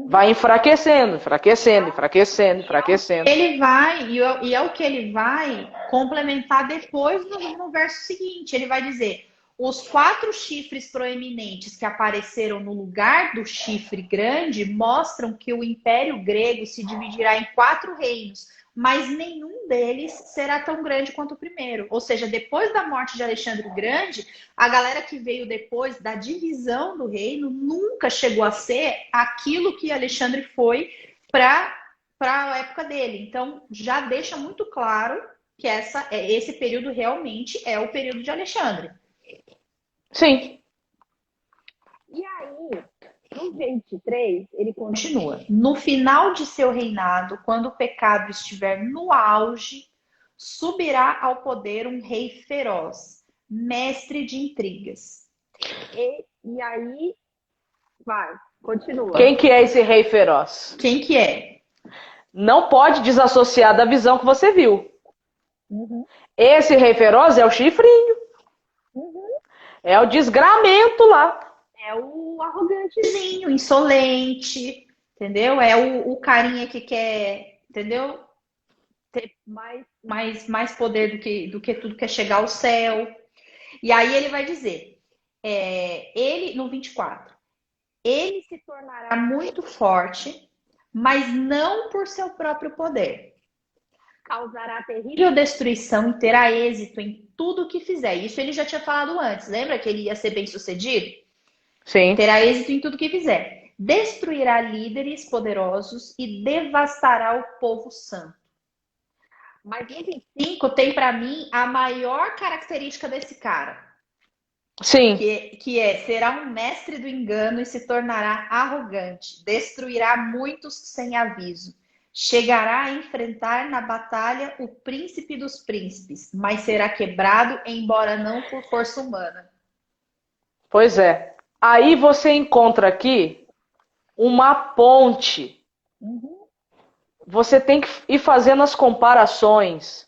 Vai enfraquecendo, enfraquecendo, enfraquecendo, enfraquecendo. Ele vai, e é o que ele vai complementar depois no verso seguinte. Ele vai dizer: os 4 chifres proeminentes que apareceram no lugar do chifre grande mostram que o Império Grego se dividirá em 4 reinos, mas nenhum deles será tão grande quanto o primeiro. Ou seja, depois da morte de Alexandre o Grande, a galera que veio depois da divisão do reino nunca chegou a ser aquilo que Alexandre foi para a época dele. Então, já deixa muito claro que esse período realmente é o período de Alexandre. Sim. E aí, no 23, ele Continua. No final de seu reinado, quando o pecado estiver no auge, subirá ao poder um rei feroz, mestre de intrigas. E aí, vai, continua. Quem que é esse rei feroz? Quem que é? Não pode desassociar da visão que você viu. Esse rei feroz é o chifrinho. É o desgramento lá. É o arrogantezinho, insolente, entendeu? É o carinha que quer, entendeu? Ter mais poder do que tudo, quer chegar ao céu. E aí ele vai dizer, ele no 24, ele se tornará muito forte, mas não por seu próprio poder. Causará terrível destruição e terá êxito em tudo o que fizer. Isso ele já tinha falado antes. Lembra que ele ia ser bem sucedido? Sim. Terá êxito em tudo que fizer. Destruirá líderes poderosos e devastará o povo santo. Mas no 25 tem para mim a maior característica desse cara. Sim. Que será um mestre do engano e se tornará arrogante. Destruirá muitos sem aviso. Chegará a enfrentar na batalha o príncipe dos príncipes, mas será quebrado, embora não por força humana. Pois é. Aí você encontra aqui uma ponte. Você tem que ir fazendo as comparações.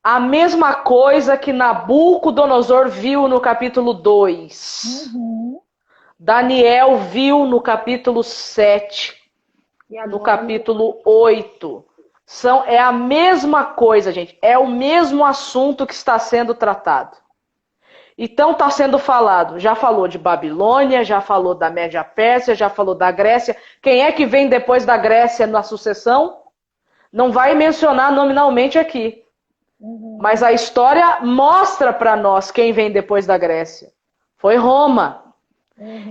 A mesma coisa que Nabucodonosor viu no capítulo 2. Daniel viu no capítulo 7. No capítulo 8. É a mesma coisa, gente. É o mesmo assunto que está sendo tratado. Então está sendo falado. Já falou de Babilônia, já falou da Média Pérsia, já falou da Grécia. Quem é que vem depois da Grécia na sucessão? Não vai mencionar nominalmente aqui. Mas a história mostra para nós quem vem depois da Grécia. Foi Roma.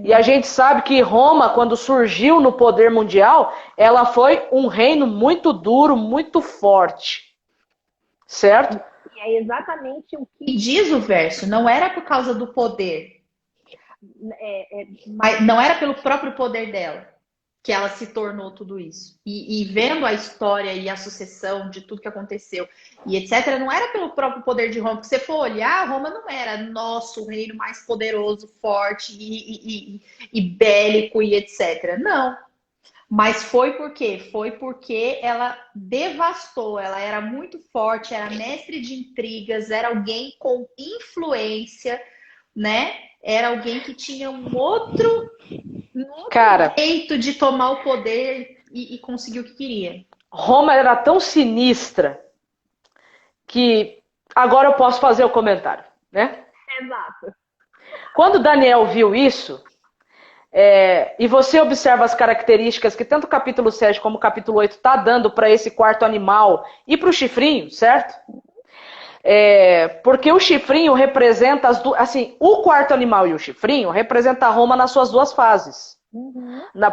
E a gente sabe que Roma, quando surgiu no poder mundial, ela foi um reino muito duro, muito forte. Certo? E é exatamente o que diz o verso. Não era por causa do poder. Mas não era pelo próprio poder dela que ela se tornou tudo isso. E vendo a história e a sucessão de tudo que aconteceu e etc., não era pelo próprio poder de Roma. Porque se você for olhar, Roma não era nosso reino mais poderoso, forte e bélico e etc. Não. Mas foi por quê? Foi porque ela devastou, ela era muito forte, era mestre de intrigas, era alguém com influência, né? Era alguém que tinha um outro jeito de tomar o poder e conseguir o que queria. Roma era tão sinistra que agora eu posso fazer o comentário, né? Exato. Quando Daniel viu isso, e você observa as características que tanto o capítulo 7 como o capítulo 8 está dando para esse quarto animal e para o chifrinho, certo? Porque o chifrinho representa assim, o quarto animal e o chifrinho representa Roma nas suas 2 fases.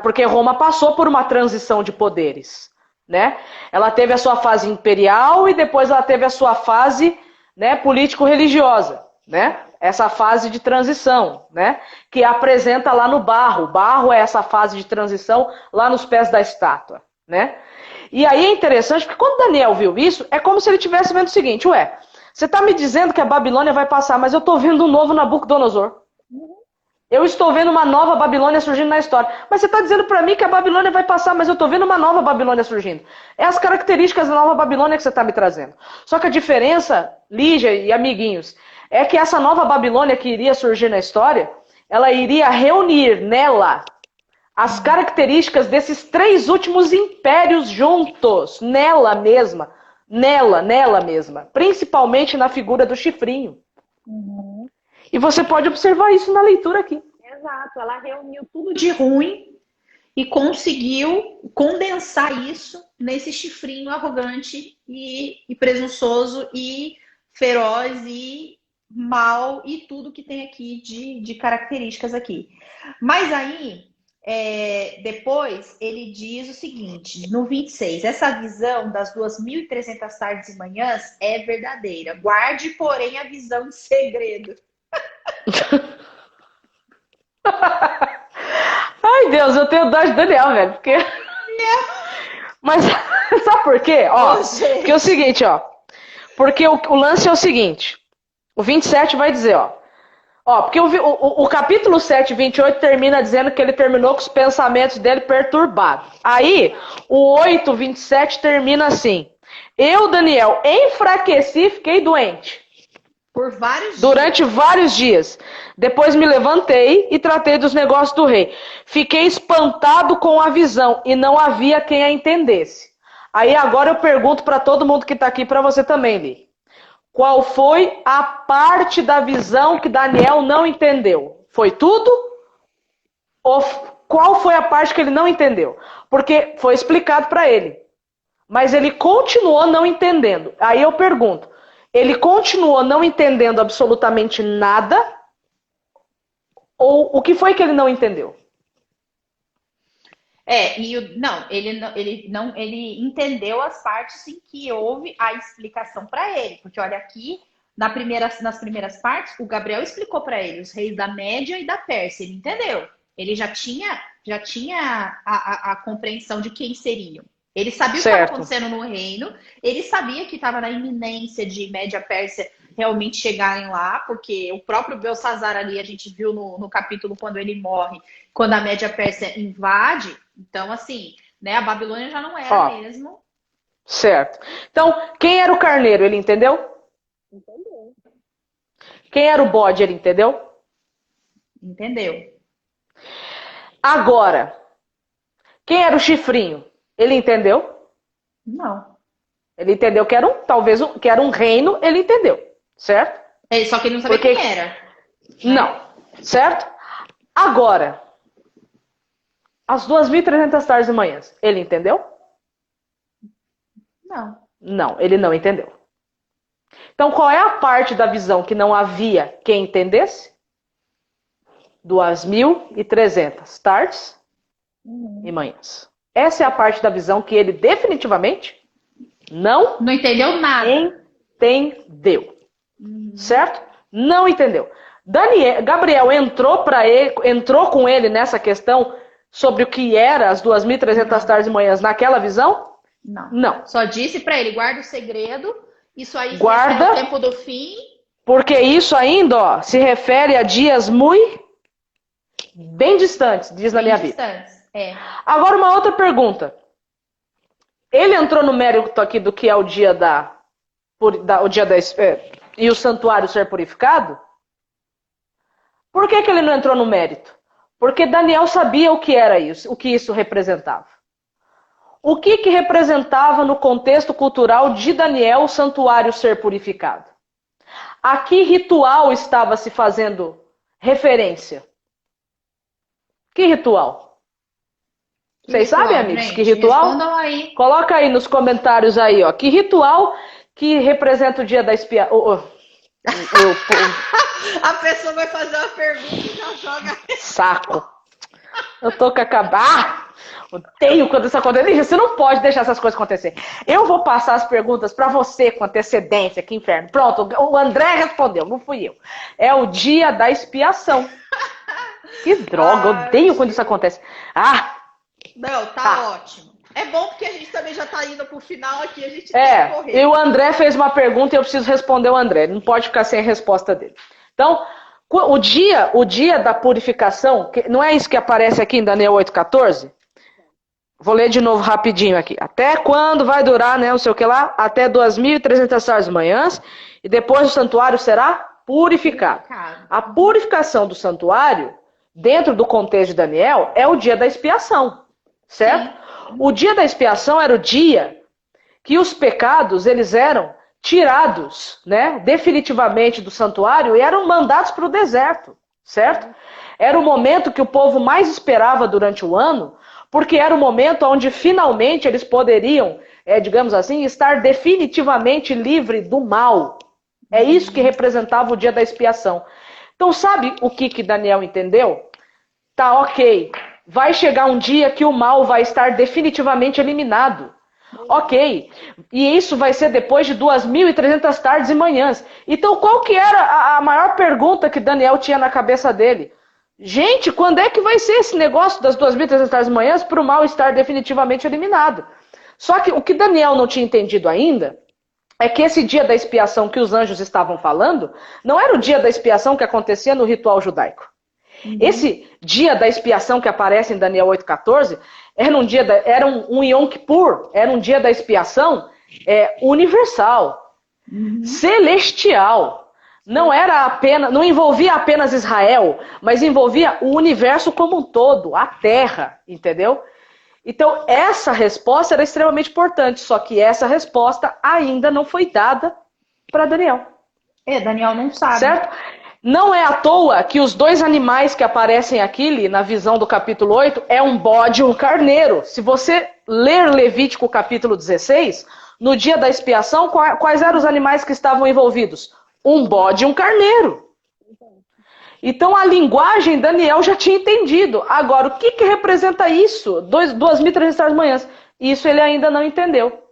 Porque Roma passou por uma transição de poderes, né? Ela teve a sua fase imperial e depois ela teve a sua fase, né, político-religiosa, né? Essa fase de transição, né? Que apresenta lá no barro. O barro é essa fase de transição lá nos pés da estátua, né? E aí é interessante, porque quando Daniel viu isso, é como se ele estivesse vendo o seguinte: você está me dizendo que a Babilônia vai passar, mas eu estou vendo um novo Nabucodonosor. Eu estou vendo uma nova Babilônia surgindo na história. Mas você está dizendo para mim que a Babilônia vai passar, mas eu estou vendo uma nova Babilônia surgindo. É as características da nova Babilônia que você está me trazendo. Só que a diferença, Lígia e amiguinhos, é que essa nova Babilônia que iria surgir na história, ela iria reunir nela as características desses 3 últimos impérios juntos, nela mesma, principalmente na figura do chifrinho. Uhum. E você pode observar isso na leitura aqui. Exato, ela reuniu tudo De ruim e conseguiu condensar isso nesse chifrinho arrogante e presunçoso e feroz e mal e tudo que tem aqui de características aqui. Mas aí, depois, ele diz o seguinte, no 26, essa visão das 2.300 tardes e manhãs é verdadeira. Guarde, porém, a visão em segredo. Ai, Deus, eu tenho dó de Daniel, velho, porque... Mas sabe por quê? Ó, porque é o seguinte, ó. Porque o lance é o seguinte. O 27 vai dizer, ó, porque o capítulo 7, 28 termina dizendo que ele terminou com os pensamentos dele perturbados. Aí, o 8, 27 termina assim. Eu, Daniel, enfraqueci e fiquei doente. Por vários dias. Durante vários dias. Depois me levantei e tratei dos negócios do rei. Fiquei espantado com a visão e não havia quem a entendesse. Aí agora eu pergunto para todo mundo que está aqui, para você também, Li. Qual foi a parte da visão que Daniel não entendeu? Foi tudo? Ou qual foi a parte que ele não entendeu? Porque foi explicado para ele. Mas ele continuou não entendendo. Aí eu pergunto. Ele continuou não entendendo absolutamente nada? Ou o que foi que ele não entendeu? Ele entendeu as partes em que houve a explicação para ele. Porque olha aqui, nas primeiras partes, o Gabriel explicou para ele os reis da Média e da Pérsia. Ele entendeu. Ele já tinha a compreensão de quem seriam. Ele sabia o que estava acontecendo no reino, ele sabia que estava na iminência de Média-Pérsia realmente chegarem lá, porque o próprio Belsazar ali, a gente viu no capítulo quando ele morre, quando a Média-Pérsia invade. Então, assim, né, a Babilônia já não era mesmo. Certo. Então, quem era o carneiro, ele entendeu? Entendeu. Quem era o bode, ele entendeu? Entendeu. Agora, quem era o chifrinho? Ele entendeu? Não. Ele entendeu que era um reino, ele entendeu, certo? Só que ele não sabia quem era. Não, certo? Agora, as 2.300 tardes e manhãs, ele entendeu? Não. Não, ele não entendeu. Então, qual é a parte da visão que não havia quem entendesse? 2.300 tardes e manhãs. Essa é a parte da visão que ele definitivamente não entendeu nada. Entendeu. Certo? Não entendeu. Gabriel entrou com ele nessa questão sobre o que era as 2.300 tardes e manhãs naquela visão? Não. Só disse para ele, guarda o segredo, isso aí guarda o tempo do fim. Porque isso ainda, se refere a dias muito bem distantes, diz na minha vida. Agora uma outra pergunta. Ele entrou no mérito aqui do que é o dia e o santuário ser purificado? Por que ele não entrou no mérito? Porque Daniel sabia o que era isso, o que isso representava. O que representava no contexto cultural de Daniel o santuário ser purificado? A que ritual estava se fazendo referência? Que ritual? Vocês sabem, amigos, gente, que ritual? Respondam aí. Coloca aí nos comentários aí, ó. Que ritual que representa o dia da expiação? A pessoa vai fazer uma pergunta e já joga. Saco. Eu tô com a cabeça. Odeio quando isso acontece. Você não pode deixar essas coisas acontecer. Eu vou passar as perguntas pra você com antecedência. Que inferno. Pronto, o André respondeu, não fui eu. É o dia da expiação. Que droga, eu odeio quando isso acontece. Não, tá ótimo. É bom porque a gente também já tá indo pro final aqui, a gente tem que correr. E o André fez uma pergunta e eu preciso responder o André. Não pode ficar sem a resposta dele. Então, O dia da purificação, não é isso que aparece aqui em Daniel 8,14? Vou ler de novo rapidinho aqui. Até quando vai durar, né, não sei o que lá? Até 2.300 tardes e manhãs, e depois o santuário será purificado. A purificação do santuário, dentro do contexto de Daniel, é o dia da expiação, certo? Sim. O dia da expiação era o dia que os pecados, eles eram tirados, né, definitivamente do santuário e eram mandados para o deserto, certo? Era o momento que o povo mais esperava durante o ano, porque era o momento onde finalmente eles poderiam, digamos assim, estar definitivamente livre do mal. É isso que representava o dia da expiação. Então, sabe o que Daniel entendeu? Tá, ok. Vai chegar um dia que o mal vai estar definitivamente eliminado. Ok. E isso vai ser depois de 2.300 tardes e manhãs. Então, qual que era a maior pergunta que Daniel tinha na cabeça dele? Gente, quando é que vai ser esse negócio das 2.300 tardes e manhãs para o mal estar definitivamente eliminado? Só que o que Daniel não tinha entendido ainda é que esse dia da expiação que os anjos estavam falando não era o dia da expiação que acontecia no ritual judaico. Esse dia da expiação que aparece em Daniel 8,14 era um Yom Kippur, era um dia da expiação universal, celestial. Não envolvia apenas Israel, mas envolvia o universo como um todo, a Terra, entendeu? Então, essa resposta era extremamente importante, só que essa resposta ainda não foi dada para Daniel. Daniel não sabe. Certo? Não é à toa que os dois animais que aparecem aqui, na visão do capítulo 8, é um bode e um carneiro. Se você ler Levítico capítulo 16, no dia da expiação, quais eram os animais que estavam envolvidos? Um bode e um carneiro. Então a linguagem Daniel já tinha entendido. Agora, o que representa isso? 2.300 manhãs. Isso ele ainda não entendeu.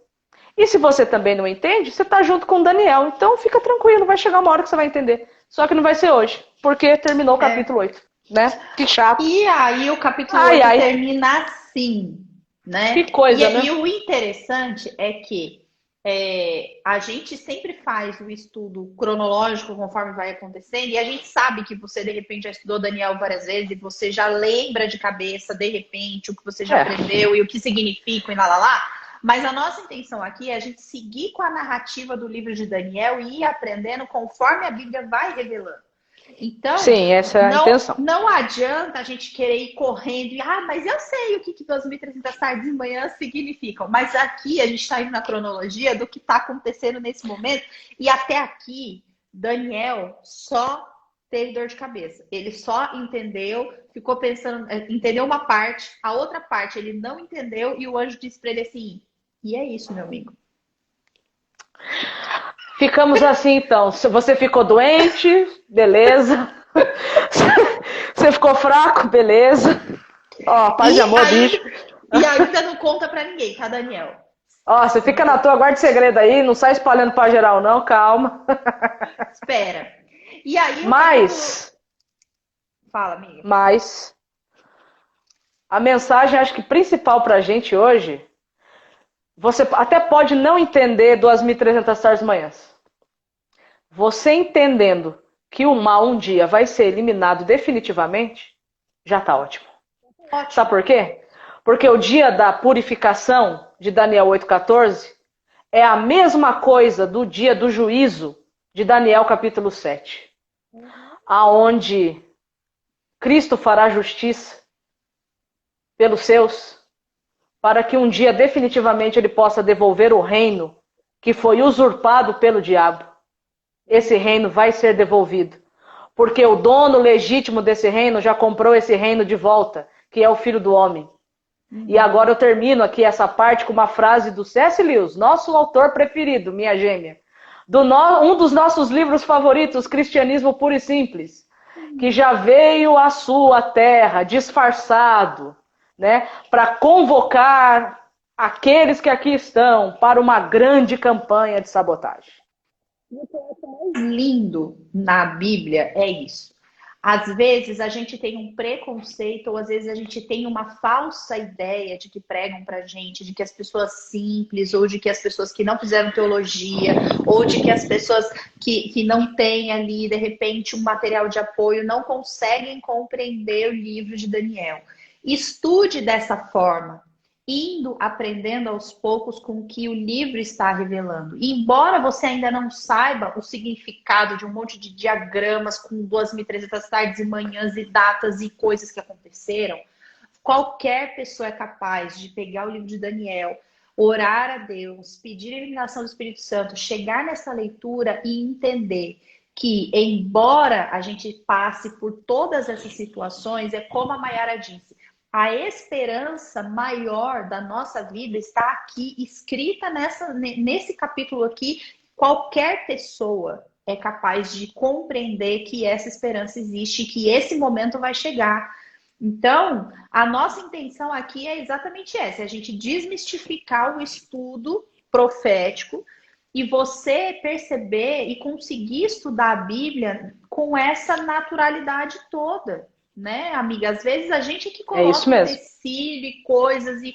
E se você também não entende, você está junto com Daniel. Então fica tranquilo, vai chegar uma hora que você vai entender. Só que não vai ser hoje, porque terminou o capítulo 8. Né? Que chato. E aí o capítulo 8 termina assim. Né? Que coisa, né? E o interessante é que a gente sempre faz o estudo cronológico conforme vai acontecendo, e a gente sabe que você, de repente, já estudou Daniel várias vezes, e você já lembra de cabeça, de repente, o que você já aprendeu e o que significa e lá. Mas a nossa intenção aqui é a gente seguir com a narrativa do livro de Daniel e ir aprendendo conforme a Bíblia vai revelando. Então, sim, essa é a intenção. Não adianta a gente querer ir correndo e, mas eu sei o que 2.300 tardes e manhãs significam. Mas aqui a gente está indo na cronologia do que está acontecendo nesse momento. E até aqui, Daniel só teve dor de cabeça. Ele só entendeu, ficou pensando, entendeu uma parte, a outra parte ele não entendeu e o anjo disse para ele assim, e é isso, meu amigo. Ficamos assim, então. Você ficou doente, beleza. Você ficou fraco, beleza. Ó, paz de amor, bicho. E ainda não conta pra ninguém, tá, Daniel? Ó, você fica na tua, guarda segredo aí, não sai espalhando pra geral, não, calma. Espera. E aí... Fala, amiga. Mas a mensagem, acho que principal pra gente hoje, você até pode não entender 2.300 tardes manhãs. Você entendendo que o mal um dia vai ser eliminado definitivamente, já tá ótimo. Sabe por quê? Porque o dia da purificação de Daniel 8,14 é a mesma coisa do dia do juízo de Daniel capítulo 7. Aonde Cristo fará justiça pelos seus, para que um dia definitivamente ele possa devolver o reino que foi usurpado pelo diabo. Esse reino vai ser devolvido. Porque o dono legítimo desse reino já comprou esse reino de volta, que é o Filho do Homem. E agora eu termino aqui essa parte com uma frase do C.S. Lewis, nosso autor preferido, minha gêmea. Um dos nossos livros favoritos, Cristianismo Puro e Simples. Que já veio à sua terra, disfarçado, né, para convocar aqueles que aqui estão para uma grande campanha de sabotagem. O que eu acho mais lindo na Bíblia é isso. Às vezes a gente tem um preconceito, ou às vezes a gente tem uma falsa ideia de que pregam pra gente, de que as pessoas simples, ou de que as pessoas que não fizeram teologia, ou de que as pessoas que não têm ali, de repente, um material de apoio, não conseguem compreender o livro de Daniel. Estude dessa forma, indo aprendendo aos poucos com o que o livro está revelando. E embora você ainda não saiba o significado de um monte de diagramas com 2.300 tardes e manhãs e datas e coisas que aconteceram, qualquer pessoa é capaz de pegar o livro de Daniel, orar a Deus, pedir a iluminação do Espírito Santo, chegar nessa leitura e entender que, embora a gente passe por todas essas situações, é como a Mayara disse, a esperança maior da nossa vida está aqui, escrita nesse capítulo aqui. Qualquer pessoa é capaz de compreender que essa esperança existe e que esse momento vai chegar. Então, a nossa intenção aqui é exatamente essa, é a gente desmistificar o estudo profético e você perceber e conseguir estudar a Bíblia com essa naturalidade toda. Né, amiga? Às vezes a gente que coloca empecilho e coisas e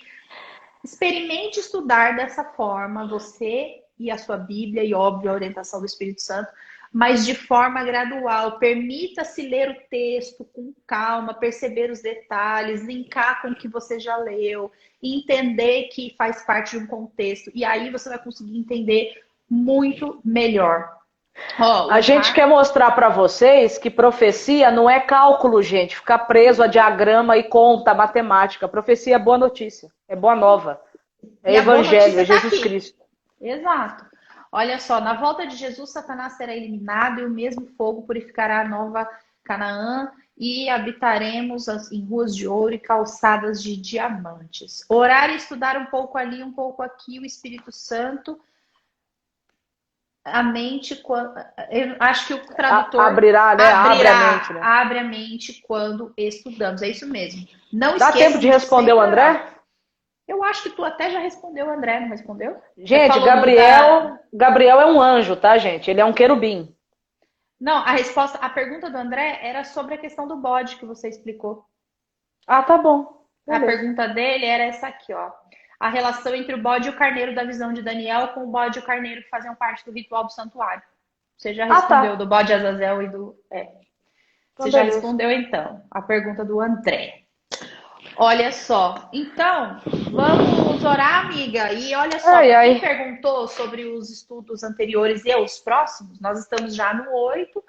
experimente estudar dessa forma, você e a sua Bíblia e, óbvio, a orientação do Espírito Santo, mas de forma gradual. Permita-se ler o texto com calma, perceber os detalhes, linkar com o que você já leu, entender que faz parte de um contexto. E aí você vai conseguir entender muito melhor. A gente quer mostrar para vocês que profecia não é cálculo, gente. Ficar preso a diagrama e conta, matemática. Profecia é boa notícia, é boa nova. É evangelho, é Jesus Cristo. Exato. Olha só, na volta de Jesus, Satanás será eliminado e o mesmo fogo purificará a nova Canaã e habitaremos em ruas de ouro e calçadas de diamantes. Orar e estudar um pouco ali, um pouco aqui, o Espírito Santo... A mente, eu acho que o tradutor abrirá, né? Abre a mente, né? Abre a mente quando estudamos. É isso mesmo. Não dá tempo de responder o André? Eu acho que tu até já respondeu o André, não respondeu? Gente, Gabriel é um anjo, tá, gente? Ele é um querubim. Não, a pergunta do André era sobre a questão do bode que você explicou. Ah, tá bom. Beleza. A pergunta dele era essa aqui, ó. A relação entre o bode e o carneiro da visão de Daniel com o bode e o carneiro que faziam parte do ritual do santuário. Você já respondeu do bode Azazel e do... Você já respondeu, então, a pergunta do André. Olha só. Então, vamos orar, amiga. E olha só, quem perguntou sobre os estudos anteriores e os próximos, nós estamos já no 8.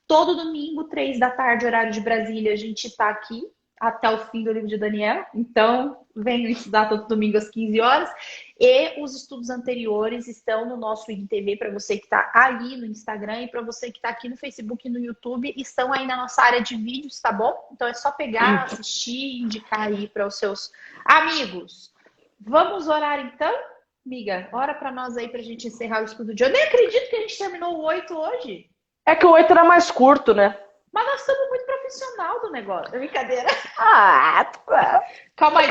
Todo domingo, 3 da tarde, horário de Brasília, a gente está aqui até o fim do livro de Daniel. Então, venham estudar todo domingo às 15 horas. E os estudos anteriores estão no nosso IGTV para você que está aí no Instagram e para você que está aqui no Facebook e no YouTube. Estão aí na nossa área de vídeos, tá bom? Então é só pegar, assistir e indicar aí para os seus amigos. Vamos orar então? Amiga, ora para nós aí para a gente encerrar o estudo de hoje. Eu nem acredito que a gente terminou o 8 hoje. É que o 8 era mais curto, né? Mas nós estamos muito profissional do negócio. É brincadeira. Calma aí,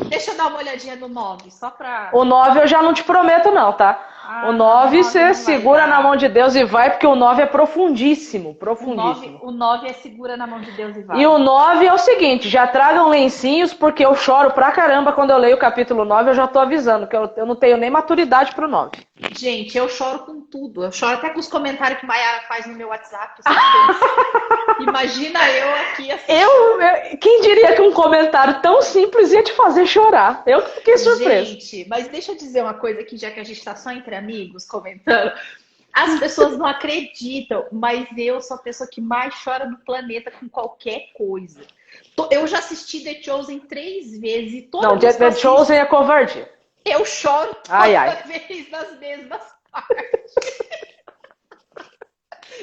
deixa eu dar uma olhadinha no 9, só pra... O 9 eu já não te prometo não, tá? O 9 você segura na mão de Deus e vai, porque o 9 é profundíssimo, profundíssimo. O 9 é segura na mão de Deus e vai. E o 9 é o seguinte, já tragam lencinhos, porque eu choro pra caramba quando eu leio o capítulo 9, eu já tô avisando, que eu não tenho nem maturidade pro 9. Gente, eu choro com tudo. Eu choro até com os comentários que Mayara faz no meu WhatsApp. Imagina eu aqui assistindo. Quem diria que um comentário tão simples ia te fazer chorar? Eu fiquei surpresa. Gente, mas deixa eu dizer uma coisa aqui, já que a gente tá só entre amigos comentando. As pessoas não acreditam, mas eu sou a pessoa que mais chora do planeta com qualquer coisa. Eu já assisti The Chosen 3 vezes e toda vez The Chosen é covardia. Eu choro toda vez nas mesmas partes.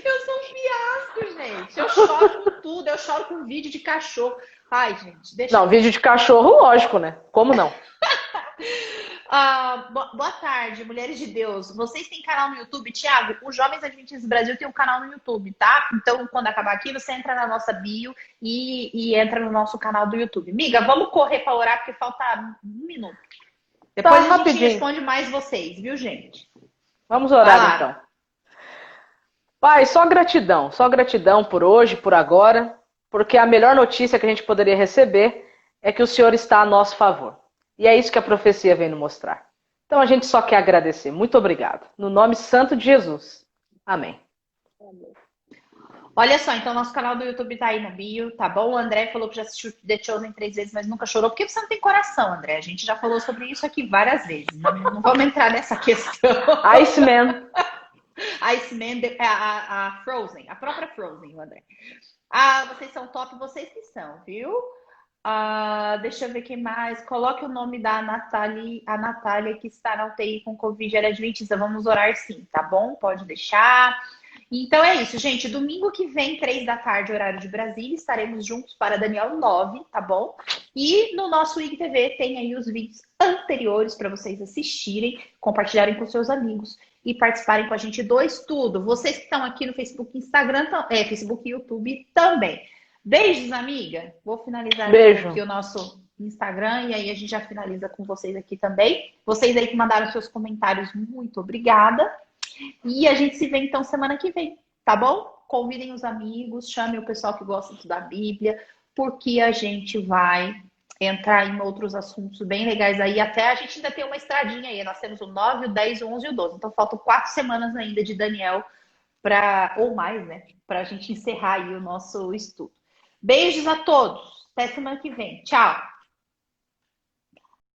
Eu sou um fiasco, gente. Eu choro com tudo. Eu choro com vídeo de cachorro. Ai, gente, deixa Não, vídeo de cachorro, lógico, né? Como não? Boa tarde, mulheres de Deus. Vocês têm canal no YouTube? Tiago, os Jovens Adventistas do Brasil tem um canal no YouTube, tá? Então, quando acabar aqui, você entra na nossa bio e entra no nosso canal do YouTube. Miga, vamos correr para orar, porque falta 1 minuto. Depois a gente responde mais vocês, viu, gente? Vamos orar, então. Pai, só gratidão por hoje, por agora, porque a melhor notícia que a gente poderia receber é que o Senhor está a nosso favor. E é isso que a profecia vem nos mostrar. Então a gente só quer agradecer. Muito obrigado. No nome santo de Jesus. Amém. Olha só, então nosso canal do YouTube tá aí no bio, tá bom? O André falou que já assistiu The Chosen 3 vezes, mas nunca chorou. Por que você não tem coração, André? A gente já falou sobre isso aqui várias vezes. Não vamos entrar nessa questão. Iceman. Iceman, a Frozen, a própria Frozen, o André. Vocês são top, vocês que são, viu? Deixa eu ver quem mais. Coloque o nome da Natália, a Natália que está na UTI com Covid, ela é adventista. Vamos orar sim, tá bom? Pode deixar. Então é isso, gente. Domingo que vem, 3 da tarde, horário de Brasília, estaremos juntos para Daniel 9, tá bom? E no nosso IGTV tem aí os vídeos anteriores para vocês assistirem, compartilharem com seus amigos e participarem com a gente do estudo. Vocês que estão aqui no Facebook, Instagram, Facebook e YouTube também. Beijos, amiga. Vou finalizar aqui o nosso Instagram e aí a gente já finaliza com vocês aqui também. Vocês aí que mandaram seus comentários, muito obrigada. E a gente se vê então semana que vem, tá bom? Convidem os amigos, chamem o pessoal que gosta de estudar Bíblia, porque a gente vai entrar em outros assuntos bem legais aí. Até a gente ainda tem uma estradinha aí. Nós temos o 9, o 10, o 11 e o 12. Então faltam 4 semanas ainda de Daniel, ou mais, né? Para a gente encerrar aí o nosso estudo. Beijos a todos. Até semana que vem. Tchau.